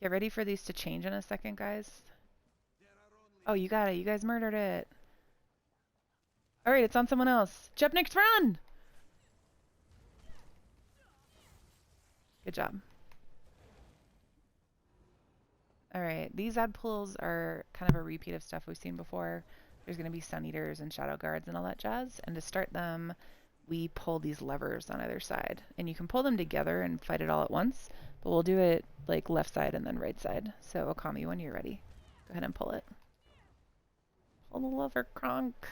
Get ready for these to change in a second, guys. Oh, you got it. You guys murdered it. All right, it's on someone else. Jepniks, run! Good job. All right, these ad pulls are kind of a repeat of stuff we've seen before. There's going to be Sun Eaters and Shadow Guards and all that jazz. And to start them, we pull these levers on either side. And you can pull them together and fight it all at once, but we'll do it like left side and then right side. So Okami, when you're ready, go ahead and pull it. Pull the lever, Kronk.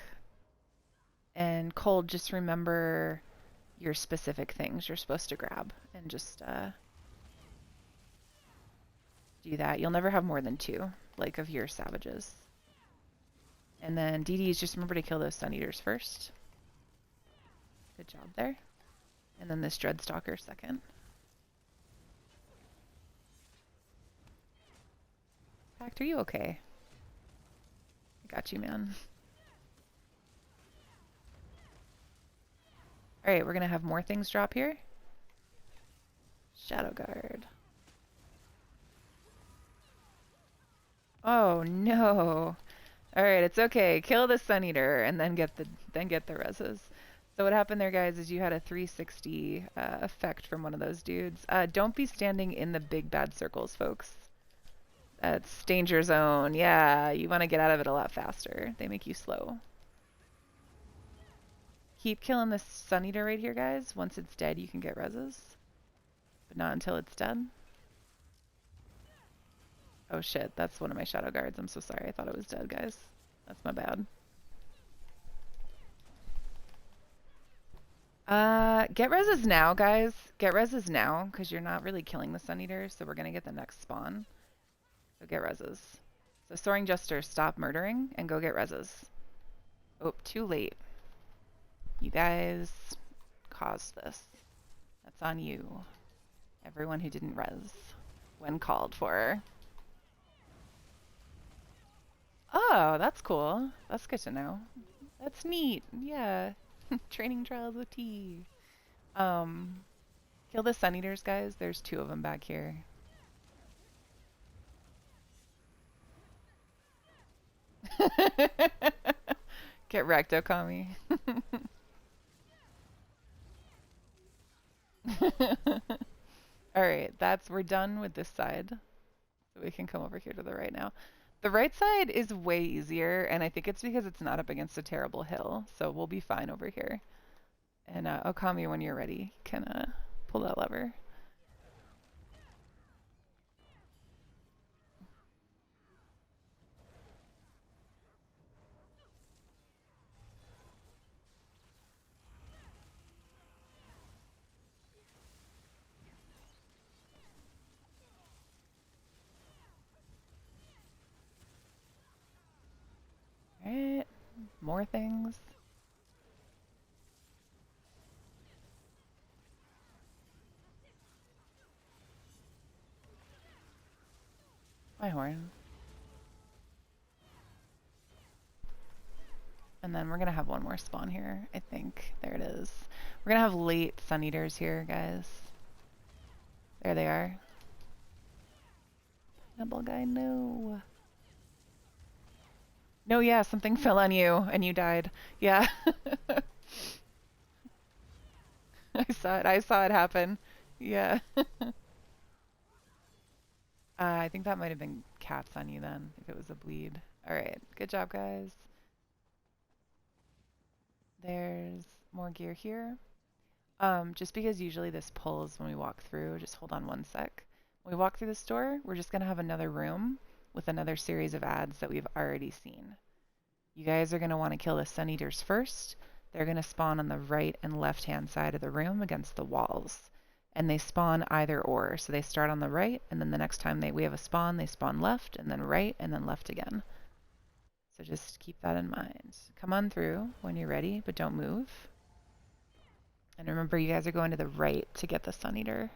And Cold, just remember your specific things you're supposed to grab and just do that. You'll never have more than 2, like, of your savages. And then DDs, just remember to kill those Sun Eaters first. Good job there. And then this Dreadstalker second. Pact, are you okay? I got you, man. Alright, we're gonna have more things drop here. Shadow Guard. Oh no. Alright, it's okay. Kill the Sun Eater and then get the reses. So what happened there, guys, is you had a 360 effect from one of those dudes. Don't be standing in the big bad circles, folks. That's danger zone. Yeah, you want to get out of it a lot faster. They make you slow. Keep killing this Sun Eater right here, guys. Once it's dead, you can get reses. But not until it's dead. Oh shit, that's one of my Shadow Guards. I'm so sorry. I thought it was dead, guys. That's my bad. Get reses now, guys. Get reses now, because you're not really killing the Sun Eater, so we're going to get the next spawn. So get reses. So Soaring Jester, stop murdering and go get reses. Oh, too late. You guys caused this. That's on you. Everyone who didn't res when called for. Oh, that's cool. That's good to know. That's neat. Yeah. Training trials with T. Kill the Sun Eaters, guys. There's 2 of them back here. Get wrecked, Okami. Alright, we're done with this side. So we can come over here to the right now. The right side is way easier, and I think it's because it's not up against a terrible hill, so we'll be fine over here. And Okami, when you're ready, can pull that lever. Alright, more things. My horn. And then we're going to have one more spawn here, I think. There it is. We're going to have late Sun Eaters here, guys. There they are. Pineapple guy, no. No, yeah, something fell on you and you died. Yeah. I saw it happen. Yeah. I think that might have been caps on you then, if it was a bleed. Alright, good job, guys. There's more gear here. Just because usually this pulls when we walk through, just hold on one sec. When we walk through this door, we're just going to have another room with another series of ads that we've already seen. You guys are going to want to kill the Sun Eaters first. They're going to spawn on the right and left-hand side of the room against the walls. And they spawn either or. So they start on the right, and then the next time we have a spawn, they spawn left, and then right, and then left again. So just keep that in mind. Come on through when you're ready, but don't move. And remember, you guys are going to the right to get the Sun Eater.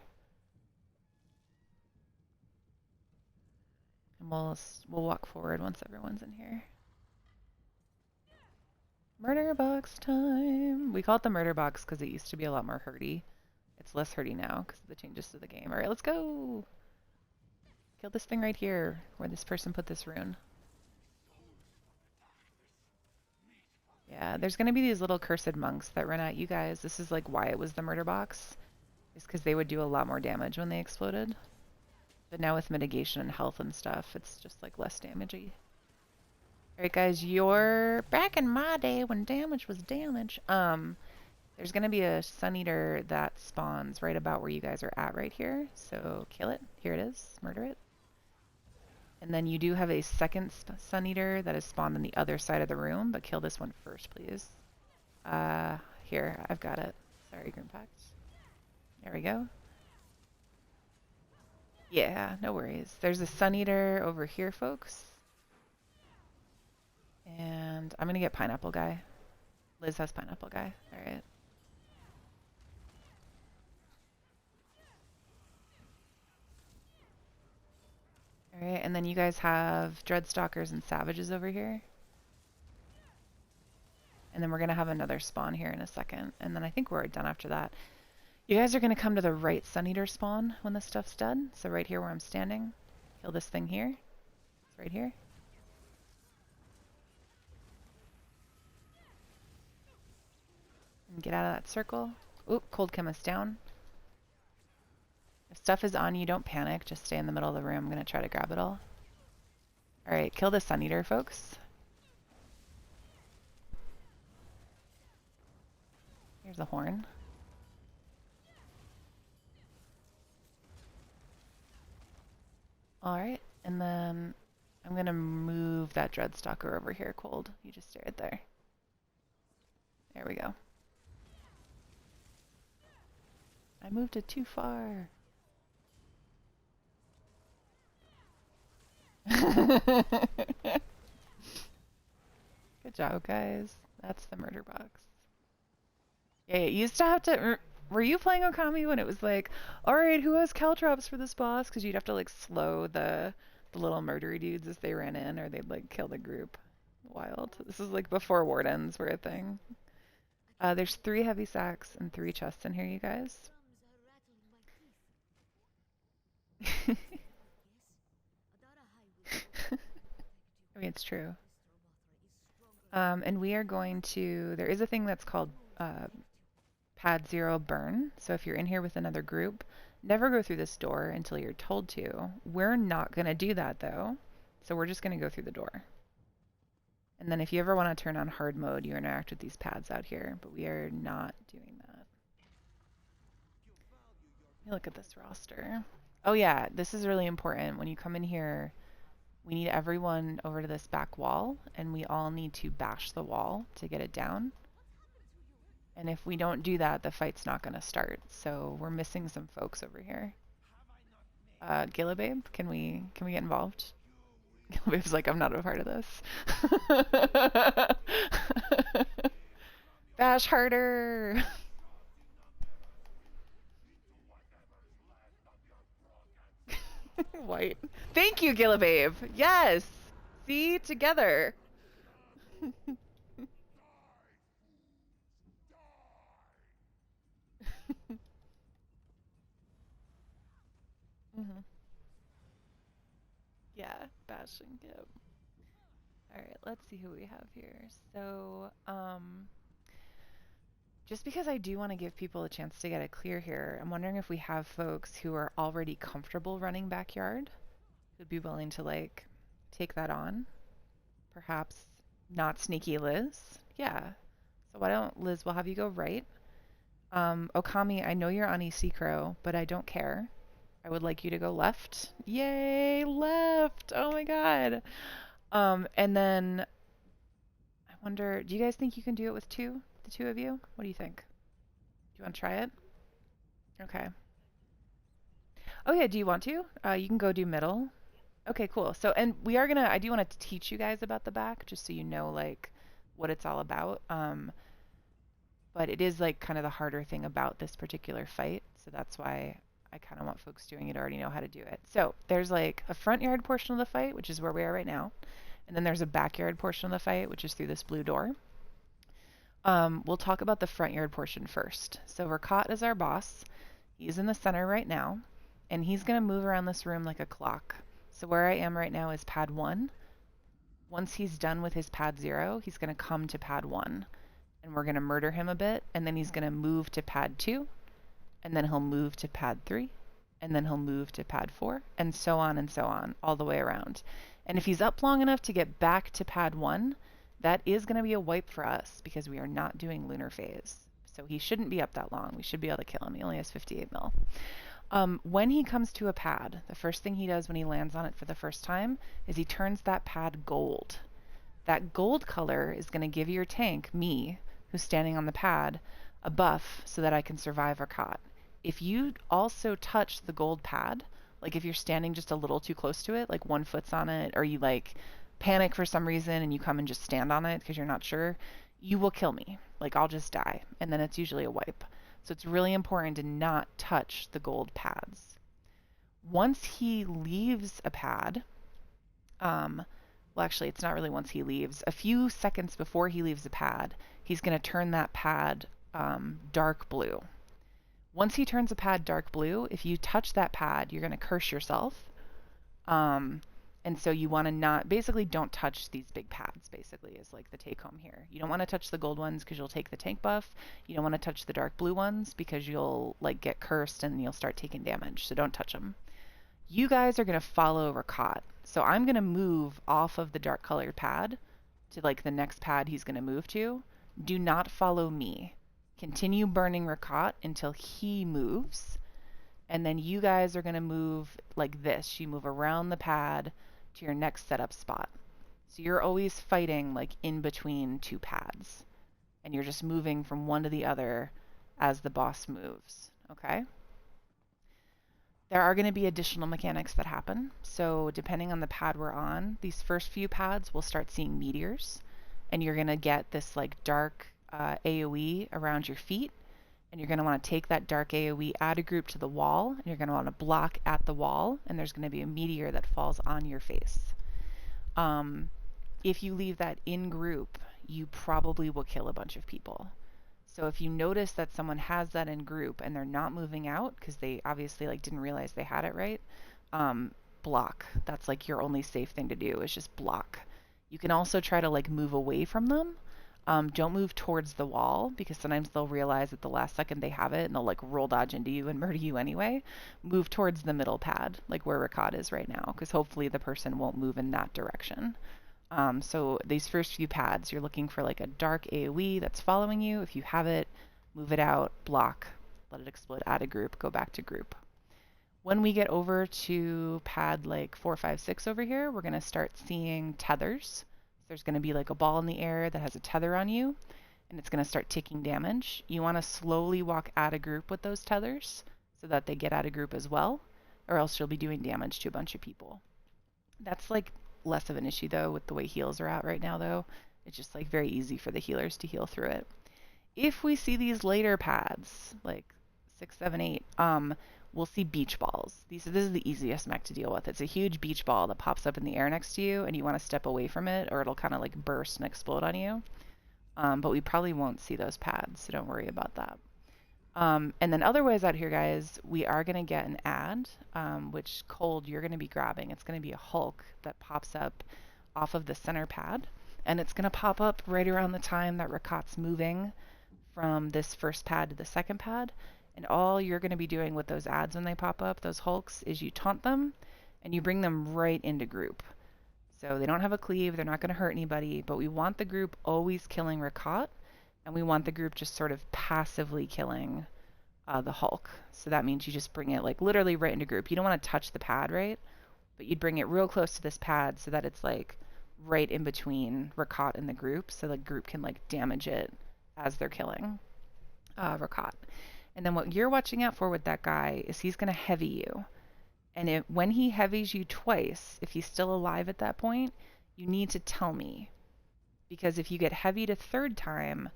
And we'll walk forward once everyone's in here. Murder box time. We call it the murder box because it used to be a lot more hurdy. It's less hurdy now because of the changes to the game. All right, let's go. Kill this thing right here where this person put this rune. Yeah, there's going to be these little cursed monks that run at you guys. This is like why it was the murder box. Is because they would do a lot more damage when they exploded. But now with mitigation and health and stuff, it's just like less damagey. Alright guys, you're back in my day when damage was damage. There's gonna be a Sun Eater that spawns right about where you guys are at right here. So kill it. Here it is. Murder it. And then you do have a second Sun Eater that is spawned on the other side of the room, but kill this one first, please. Here, I've got it. Sorry, Grimpact. There we go. Yeah, no worries. There's a Sun Eater over here, folks. And I'm going to get Pineapple Guy. Liz has Pineapple Guy. Alright. Alright, and then you guys have Dreadstalkers and Savages over here. And then we're going to have another spawn here in a second. And then I think we're done after that. You guys are going to come to the right Sun Eater spawn when this stuff's done. So right here where I'm standing. Kill this thing here. It's right here. And get out of that circle. Oop, Cold Chemist down. If stuff is on you, don't panic. Just stay in the middle of the room. I'm going to try to grab it all. Alright, kill the Sun Eater, folks. Here's a horn. Alright, and then I'm going to move that Dreadstalker over here, Cold. You just stay right there. There we go. I moved it too far. Good job, guys. That's the murder box. Yeah, you used to have to... Were you playing Okami when it was like, alright, who has caltrops for this boss? Because you'd have to like slow the little murdery dudes as they ran in, or they'd like kill the group. Wild. This is like before wardens were a thing. There's 3 heavy sacks and 3 chests in here, you guys. I mean, it's true. And we are going to... There is a thing that's called Pad 0 Burn. So if you're in here with another group, never go through this door until you're told to. We're not going to do that, though. So we're just going to go through the door. And then if you ever want to turn on hard mode, you interact with these pads out here. But we are not doing that. Let me look at this roster. Oh yeah, this is really important. When you come in here, we need everyone over to this back wall, and we all need to bash the wall to get it down. And if we don't do that, the fight's not going to start. So we're missing some folks over here. Gillababe, can we get involved? Gillababe's like, I'm not a part of this. Bash harder! White. Thank you, Gillababe. Yes. See, together. Yeah, Bash and Gib. Alright, let's see who we have here. So, just because I do want to give people a chance to get it clear here, I'm wondering if we have folks who are already comfortable running backyard, who'd be willing to, like, take that on. Perhaps not Sneaky Liz. Yeah. So why don't, Liz, we'll have you go right. Okami, I know you're on EC Crow, but I don't care. I would like you to go left. Yay, left! Oh my God. And then I wonder, do you guys think you can do it with two? The two of you? What do you think? Do you want to try it? Okay. Oh yeah, do you want to? You can go do middle. Okay, cool. So, and we are gonna, I do want to teach you guys about the back, just so you know, like, what it's all about. But it is like kind of the harder thing about this particular fight. So that's why I kind of want folks doing it already know how to do it. So there's like a front yard portion of the fight, which is where we are right now. And then there's a backyard portion of the fight, which is through this blue door. We'll talk about the front yard portion first. So Rakat is our boss. He's in the center right now, and he's going to move around this room like a clock. So where I am right now is pad 1. Once he's done with his pad 0, he's going to come to pad 1, and we're going to murder him a bit, and then he's going to move to pad 2, and then he'll move to pad 3, and then he'll move to pad 4, and so on, all the way around. And if he's up long enough to get back to pad 1, that is going to be a wipe for us because we are not doing lunar phase. So he shouldn't be up that long. We should be able to kill him. He only has 58 mil. When he comes to a pad, the first thing he does when he lands on it for the first time is he turns that pad gold. That gold color is going to give your tank, me, who's standing on the pad, a buff so that I can survive or caught. If you also touch the gold pad, like if you're standing just a little too close to it, like one foot's on it, or you like panic for some reason and you come and just stand on it because you're not sure, you will kill me. Like I'll just die, and then it's usually a wipe. So it's really important to not touch the gold pads. Once he leaves a pad, well actually it's not really once he leaves, a few seconds before he leaves the pad, he's going to turn that pad dark blue. Once he turns a pad dark blue, if you touch that pad, you're going to curse yourself. And so you want to not, basically don't touch these big pads, basically, is like the take home here. You don't want to touch the gold ones because you'll take the tank buff. You don't want to touch the dark blue ones because you'll like get cursed and you'll start taking damage. So don't touch them. You guys are going to follow Rakat. So I'm going to move off of the dark colored pad to like the next pad he's going to move to. Do not follow me. Continue burning Rakat until he moves. And then you guys are going to move like this. You move around the pad to your next setup spot. So you're always fighting like in between two pads. And you're just moving from one to the other as the boss moves. Okay? There are going to be additional mechanics that happen. So depending on the pad we're on, these first few pads we'll start seeing meteors. And you're going to get this like dark AoE around your feet. And you're going to want to take that dark AoE, add a group to the wall, and you're going to want to block at the wall, and there's going to be a meteor that falls on your face. If you leave that in group, you probably will kill a bunch of people. So if you notice that someone has that in group and they're not moving out because they obviously like didn't realize they had it right, block. That's like your only safe thing to do is just block. You can also try to like move away from them. Don't move towards the wall because sometimes they'll realize at the last second they have it and they'll like roll dodge into you and murder you anyway. Move towards the middle pad, like where Rakat is right now, because hopefully the person won't move in that direction. So these first few pads, you're looking for like a dark AoE that's following you. If you have it, move it out, block, let it explode, add a group, go back to group. When we get over to pad like 4, 5, 6 over here, we're going to start seeing tethers. There's going to be like a ball in the air that has a tether on you, and it's going to start taking damage. You want to slowly walk out of group with those tethers so that they get out of group as well, or else you'll be doing damage to a bunch of people. That's like less of an issue though with the way heals are at right now though. It's just like very easy for the healers to heal through it. If we see these later pads, like 6, 7, 8, we'll see beach balls. This is the easiest mech to deal with. It's a huge beach ball that pops up in the air next to you, and you want to step away from it, or it'll kind of like burst and explode on you. But we probably won't see those pads, so don't worry about that. And then otherwise out here, guys, we are going to get an ad, which Cold, you're going to be grabbing. It's going to be a Hulk that pops up off of the center pad, and it's going to pop up right around the time that Rakat's moving from this first pad to the second pad. And all you're going to be doing with those ads when they pop up, those Hulks, is you taunt them and you bring them right into group. So they don't have a cleave, they're not going to hurt anybody, but we want the group always killing Rakat, and we want the group just sort of passively killing the Hulk. So that means you just bring it like literally right into group. You don't want to touch the pad, right? but you'd bring it real close to this pad so that it's like right in between Rakat and the group, so the group can like damage it as they're killing Rakat. And then what you're watching out for with that guy is he's going to heavy you. And when he heavies you twice, if he's still alive at that point, you need to tell me. Because if you get heavied a third time,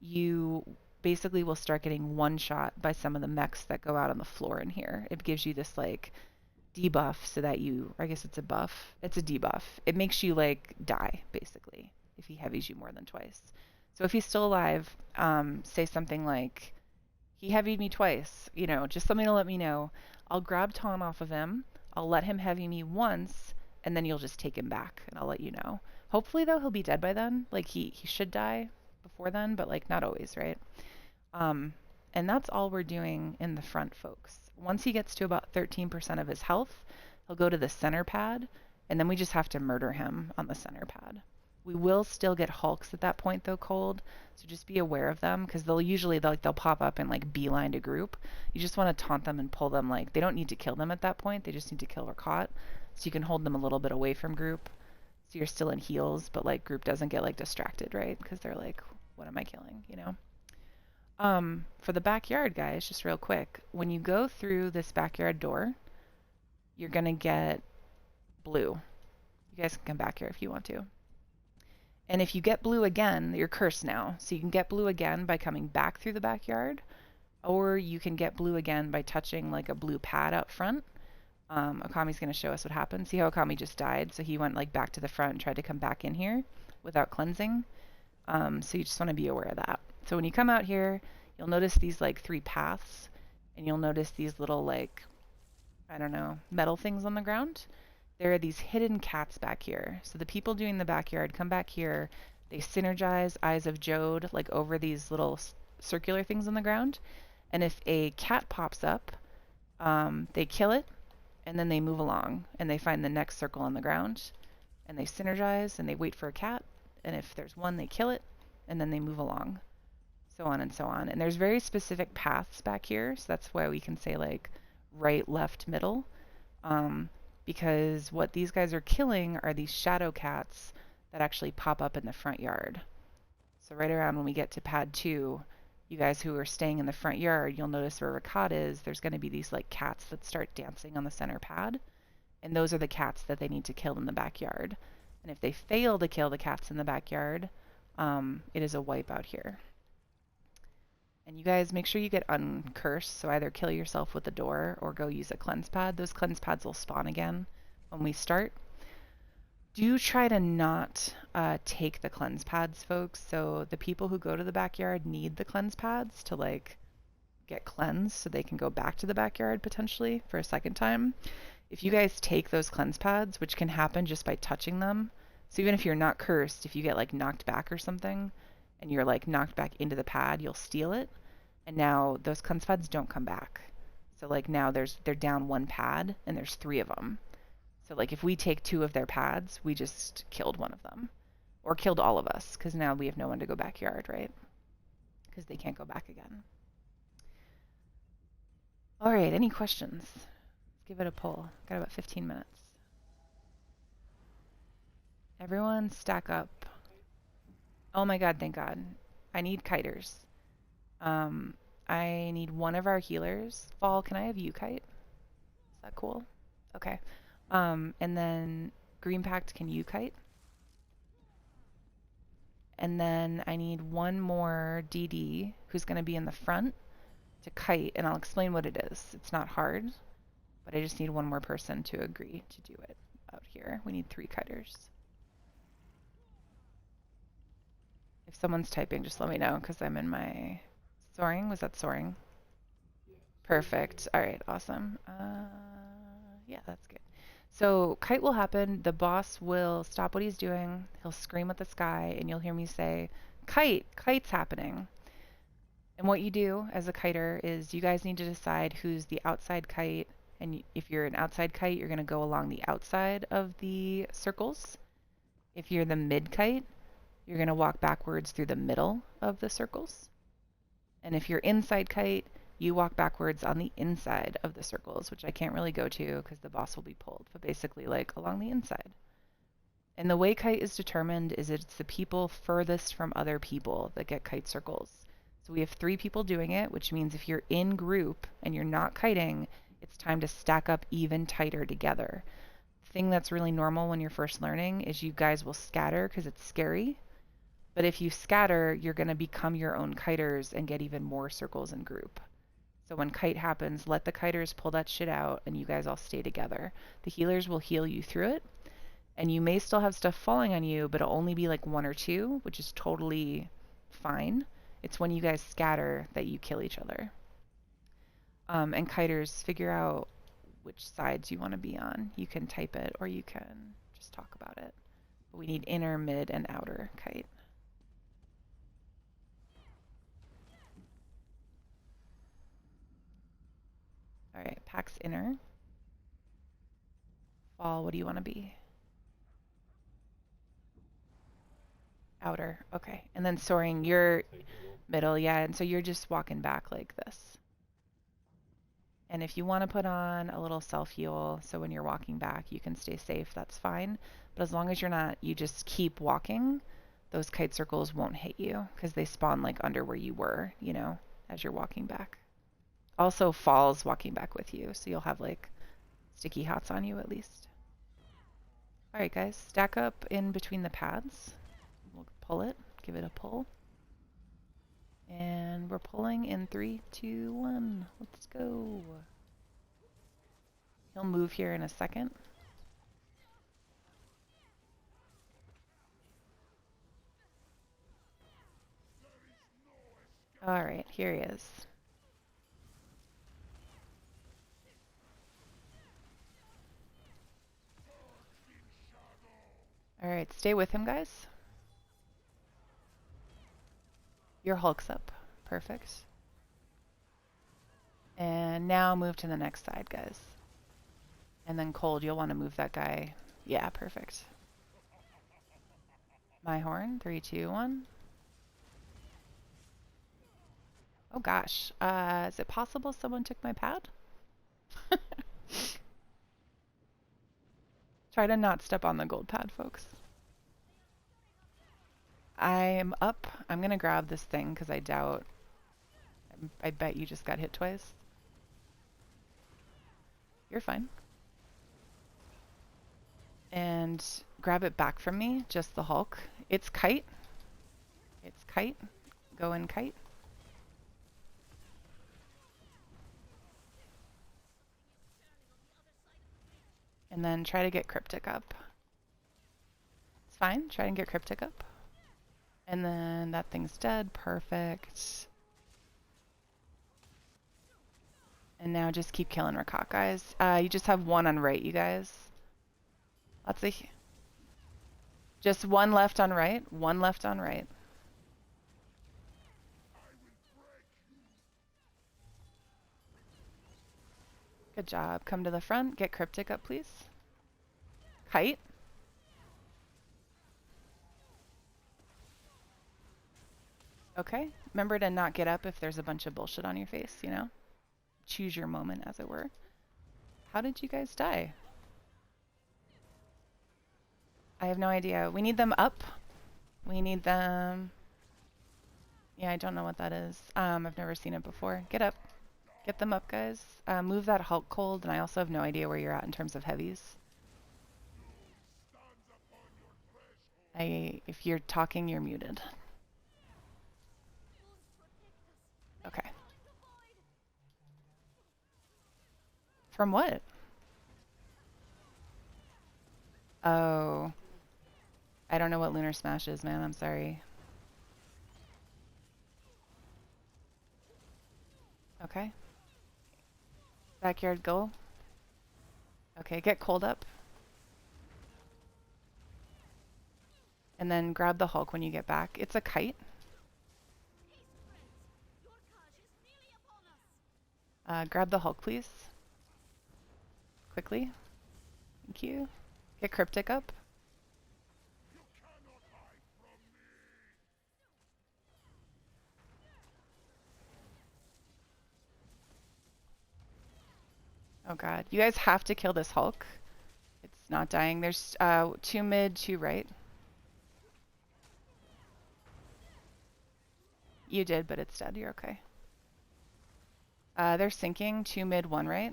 you basically will start getting one shot by some of the mechs that go out on the floor in here. It gives you this like debuff so that you, I guess it's a buff. It's a debuff. It makes you like die basically if he heavies you more than twice. So if he's still alive, say something like, he heavied me twice, you know, just something to let me know. I'll grab taunt off of him. I'll let him heavy me once, and then you'll just take him back, and I'll let you know. Hopefully, though, he'll be dead by then. Like, he should die before then, but, like, not always, right? And that's all we're doing in the front, folks. Once he gets to about 13% of his health, he'll go to the center pad, and then we just have to murder him on the center pad. We will still get hulks at that point, though, Cold, so just be aware of them, because they'll pop up and, like, beeline a group. You just want to taunt them and pull them, like, they don't need to kill them at that point, they just need to kill or caught, so you can hold them a little bit away from group, so you're still in heals, but, like, group doesn't get, like, distracted, right, because they're like, what am I killing, you know? For the backyard, guys, just real quick, when you go through this backyard door, you're going to get blue. You guys can come back here if you want to. And if you get blue again, you're cursed now. So you can get blue again by coming back through the backyard, or you can get blue again by touching like a blue pad out front. Akami's going to show us what happened. See how Akami just died? So he went like back to the front and tried to come back in here without cleansing. So you just want to be aware of that. So when you come out here, you'll notice these like 3 paths, and you'll notice these little like, I don't know, metal things on the ground. There are these hidden cats back here. So the people doing the backyard come back here. They synergize Eyes of Jode like over these little circular things on the ground. And if a cat pops up, they kill it, and then they move along, and they find the next circle on the ground, and they synergize, and they wait for a cat. And if there's one, they kill it, and then they move along, so on and so on. And there's very specific paths back here, so that's why we can say like right, left, middle. Because what these guys are killing are these shadow cats that actually pop up in the front yard. So right around when we get to pad 2, you guys who are staying in the front yard, you'll notice where Rakat is, there's going to be these like cats that start dancing on the center pad. And those are the cats that they need to kill in the backyard. And if they fail to kill the cats in the backyard, it is a wipe out here. And you guys make sure you get uncursed, so either kill yourself with the door or go use a cleanse pad. Those cleanse pads will spawn again when we start. Do try to not take the cleanse pads, folks. So the people who go to the backyard need the cleanse pads to like get cleansed so they can go back to the backyard potentially for a second time. If you guys take those cleanse pads, which can happen just by touching them, so even if you're not cursed, if you get like knocked back or something and you're like knocked back into the pad, you'll steal it. And now those cleanse pads don't come back. So like now they're down 1 pad and there's 3 of them. So like if we take 2 of their pads, we just killed one of them. Or killed all of us, because now we have no one to go backyard, right? Because they can't go back again. All right, any questions? Let's give it a poll. Got about 15 minutes. Everyone stack up. Oh my god, thank god. I need kiters. I need one of our healers. Fall, can I have you kite? Is that cool? Okay. And then Green Pact, can you kite? And then I need one more DD who's going to be in the front to kite, and I'll explain what it is. It's not hard, but I just need one more person to agree to do it out here. We need 3 kiters. If someone's typing, just let me know, because I'm in my... Soaring? Was that soaring? Perfect. All right, awesome. Yeah, that's good. So kite will happen. The boss will stop what he's doing. He'll scream at the sky, and you'll hear me say, kite, kite's happening. And what you do as a kiter is you guys need to decide who's the outside kite. And if you're an outside kite, you're going to go along the outside of the circles. If you're the mid kite, you're going to walk backwards through the middle of the circles. And if you're inside kite, You walk backwards on the inside of the circles, which I can't really go to because the boss will be pulled, but basically like along the inside. And the way kite is determined is it's the people furthest from other people that get kite circles. So we have 3 people doing it, which means if you're in group and you're not kiting, it's time to stack up even tighter together. The thing that's really normal when you're first learning is you guys will scatter because it's scary. But if you scatter, you're going to become your own kiters and get even more circles in group. So when kite happens, let the kiters pull that shit out and you guys all stay together. The healers will heal you through it. And you may still have stuff falling on you, but it'll only be like 1 or 2, which is totally fine. It's when you guys scatter that you kill each other. And kiters, figure out which sides you want to be on. You can type it or you can just talk about it. But we need inner, mid, and outer kite. All right, Pax inner. Fall, what do you want to be? Outer, okay. And then soaring, you're middle, yeah, and so you're just walking back like this. And if you want to put on a little self-heal, so when you're walking back, you can stay safe, that's fine. But as long as you're not, you just keep walking, those kite circles won't hit you because they spawn like under where you were, you know, as you're walking back. Also falls walking back with you, so you'll have like sticky hots on you at least. All right, guys, stack up in between the pads. We'll pull it, give it a pull. And we're pulling in 3, 2, 1. Let's go. He'll move here in a second. All right, here he is. All right, stay with him, guys. Your Hulk's up. Perfect. And now move to the next side, guys. And then Cold, you'll want to move that guy. Yeah, perfect. My horn. 3, 2, 1. Oh gosh. Is it possible someone took my pad? Try to not step on the gold pad, folks. I'm up. I'm going to grab this thing because I doubt... I bet you just got hit twice. You're fine. And grab it back from me, just the Hulk. It's kite. It's kite. Go in kite. And then try to get Cryptic up. It's fine. Try and get Cryptic up. And then that thing's dead. Perfect. And now just keep killing Rakak, guys. You just have 1 on right, you guys. Lots of... Just 1 left on right. 1 left on right. Good job. Come to the front. Get Cryptic up, please. Kite. Okay. Remember to not get up if there's a bunch of bullshit on your face, you know? Choose your moment, as it were. How did you guys die? I have no idea. We need them up. We need them... Yeah, I don't know what that is. I've never seen it before. Get up. Get them up, guys. Move that Hulk Cold, and I also have no idea where you're at in terms of heavies. If you're talking, you're muted. Okay. From what? Oh. I don't know what Lunar Smash is, man. I'm sorry. Okay. Backyard goal. Okay, get Cold up. And then grab the Hulk when you get back. It's a kite. Grab the Hulk, please. Quickly. Thank you. Get Cryptic up. Oh god. You guys have to kill this Hulk. It's not dying. There's 2 mid, 2 right. You did, but it's dead. You're okay. They're sinking. 2 mid, 1 right.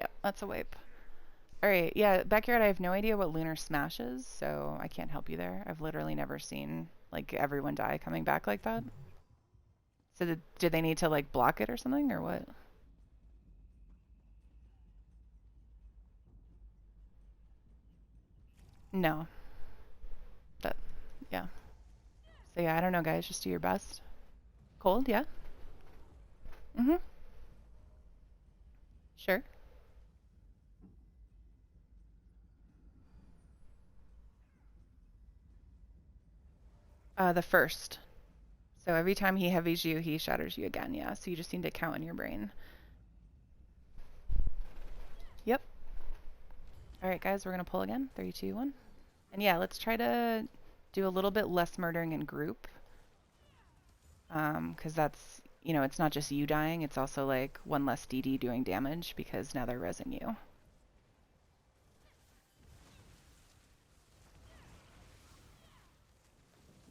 Yep, that's a wipe. Alright, yeah, backyard, I have no idea what Lunar Smash is, so I can't help you there. I've literally never seen, like, everyone die coming back like that. So did they need to, like, block it or something, or what? No. That, yeah. So yeah, I don't know, guys. Just do your best. Cold, yeah? Mm-hmm. Sure. The first. So every time he heavies you, he shatters you again, yeah. So you just need to count in your brain. Yep. Alright, guys, we're gonna pull again. 3, 2, 1. And yeah, let's try to do a little bit less murdering in group. Because that's, you know, it's not just you dying, it's also like 1 less DD doing damage because now they're rezzing you.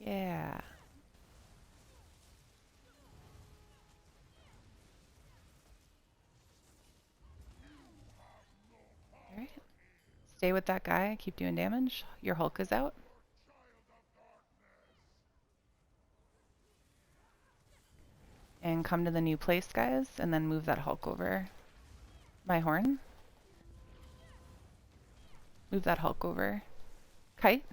Yeah. Alright. Stay with that guy, keep doing damage. Your Hulk is out. And come to the new place, guys, and then move that Hulk over. My horn. Move that Hulk over. Kite.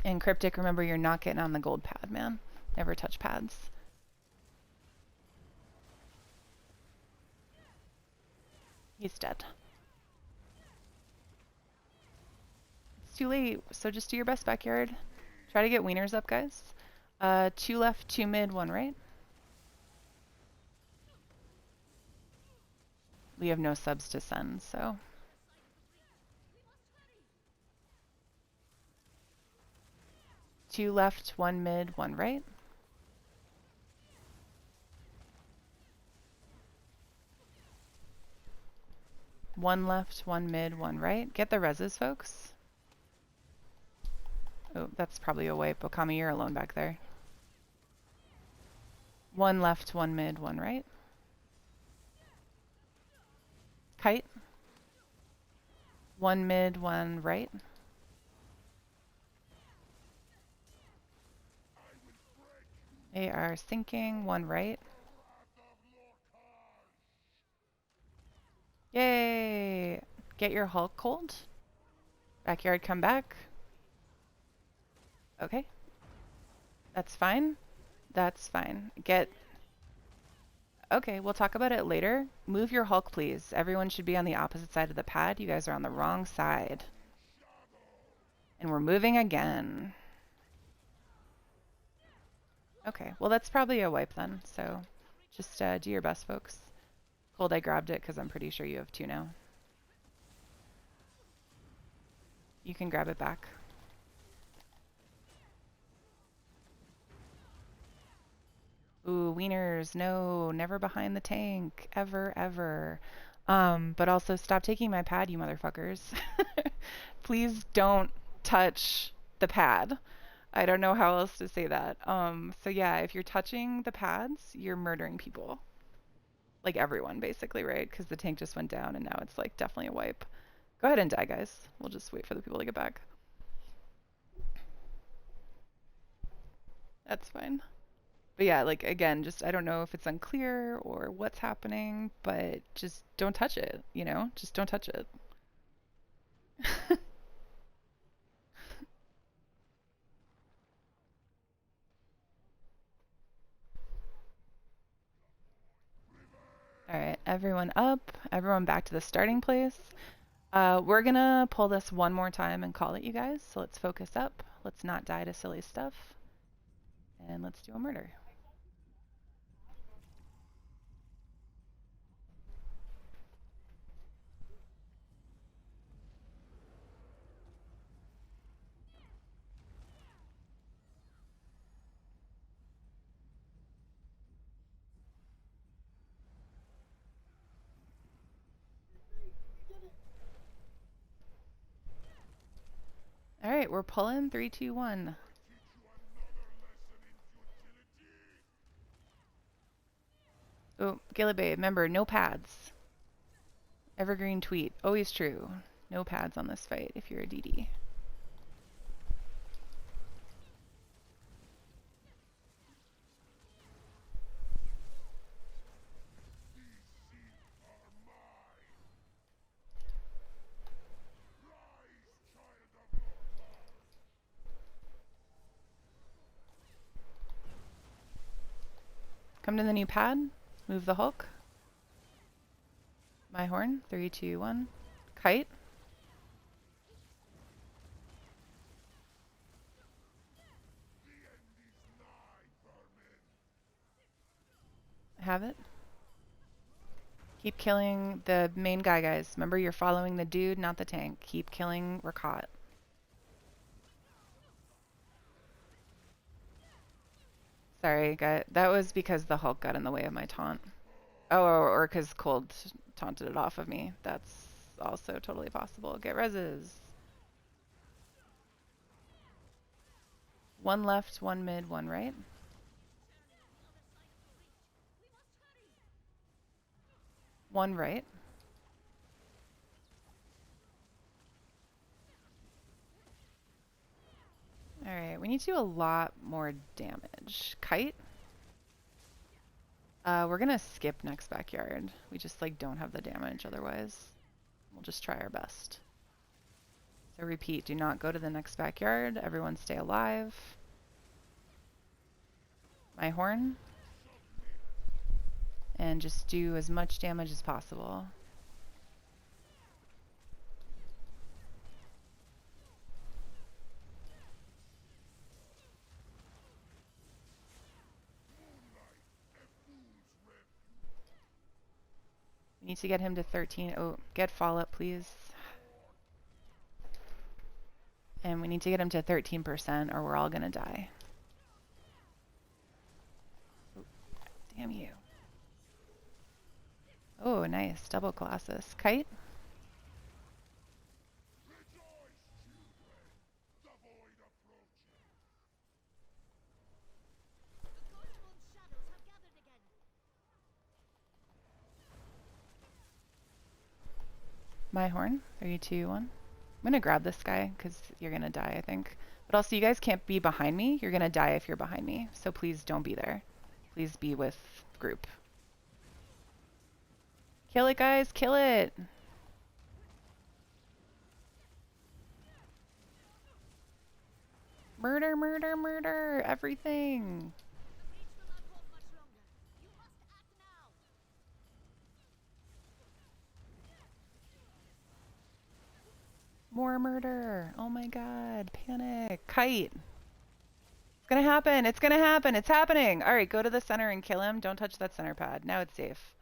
And Cryptic, remember you're not getting on the gold pad, man. Never touch pads. He's dead. It's too late, so just do your best, backyard. Try to get wieners up, guys. 2 left, 2 mid, 1 right. We have no subs to send, so. Two left, 1 mid, 1 right. One left, 1 mid, 1 right. Get the reses, folks. Oh, that's probably a wipe. Okami, you're alone back there. 1 left, 1 mid, 1 right. Kite. 1 mid, 1 right. They are sinking, 1 right. Yay! Get your Hulk cold. Backyard, come back. Okay. That's fine. That's fine. Okay, we'll talk about it later. Move your Hulk, please. Everyone should be on the opposite side of the pad. You guys are on the wrong side. And we're moving again. Okay, well that's probably a wipe then, so just do your best, folks. Cold, I grabbed it because I'm pretty sure you have 2 now. You can grab it back. Ooh, wieners, no, never behind the tank, ever, ever. But also stop taking my pad, you motherfuckers. Please don't touch the pad. I don't know how else to say that. So yeah, if you're touching the pads, you're murdering people. Like everyone, basically, right? Because the tank just went down and now it's like definitely a wipe. Go ahead and die, guys. We'll just wait for the people to get back. That's fine. But yeah, like again, just I don't know if it's unclear or what's happening, but just don't touch it, you know? Just don't touch it. All right, everyone up, everyone back to the starting place. We're gonna pull this one more time and call it, you guys. So let's focus up. Let's not die to silly stuff. And let's do a murder. right, we're pulling. 3, 2, 1. Oh, Gillibabe, remember, no pads. Evergreen tweet, always true. No pads on this fight if you're a DD. Come to the new pad. Move the Hulk. My horn. 3, 2, 1. Kite. Have it. Keep killing the main guy, guys. Remember, you're following the dude, not the tank. Keep killing Lorkhaj. Sorry, that was because the Hulk got in the way of my taunt. Oh, or because Cold taunted it off of me. That's also totally possible. Get reses. 1 left, 1 mid, 1 right. One right. Alright, we need to do a lot more damage. Kite. We're gonna skip next backyard. We just like don't have the damage otherwise. We'll just try our best. So repeat, do not go to the next backyard. Everyone stay alive. My horn. And just do as much damage as possible. We need to get him to 13. Oh, get follow-up, please. And we need to get him to 13% or we're all gonna die. Oh, damn you. Oh, nice. Double Colossus. Kite. My horn. 3, 2, 1. I'm gonna grab this guy because you're gonna die, I think. But also, you guys can't be behind me. You're gonna die if you're behind me. So please don't be there. Please be with group. Kill it, guys. Kill it. Murder, murder, murder. Everything. More murder. Oh my god. Panic. Kite. It's gonna happen. It's gonna happen. It's happening. All right, go to the center and kill him. Don't touch that center pad. Now it's safe.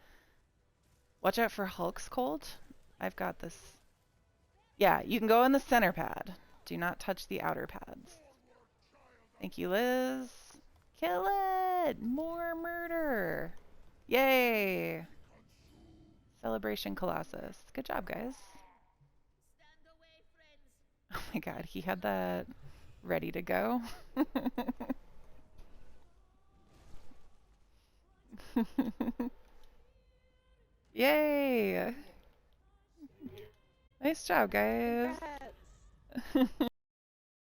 Watch out for Hulk's Cold. I've got this. Yeah, you can go in the center pad. Do not touch the outer pads. Thank you, Liz. Kill it! More murder. Yay! Celebration Colossus. Good job, guys. Oh my god, he had that ready to go. Yay! Nice job, guys.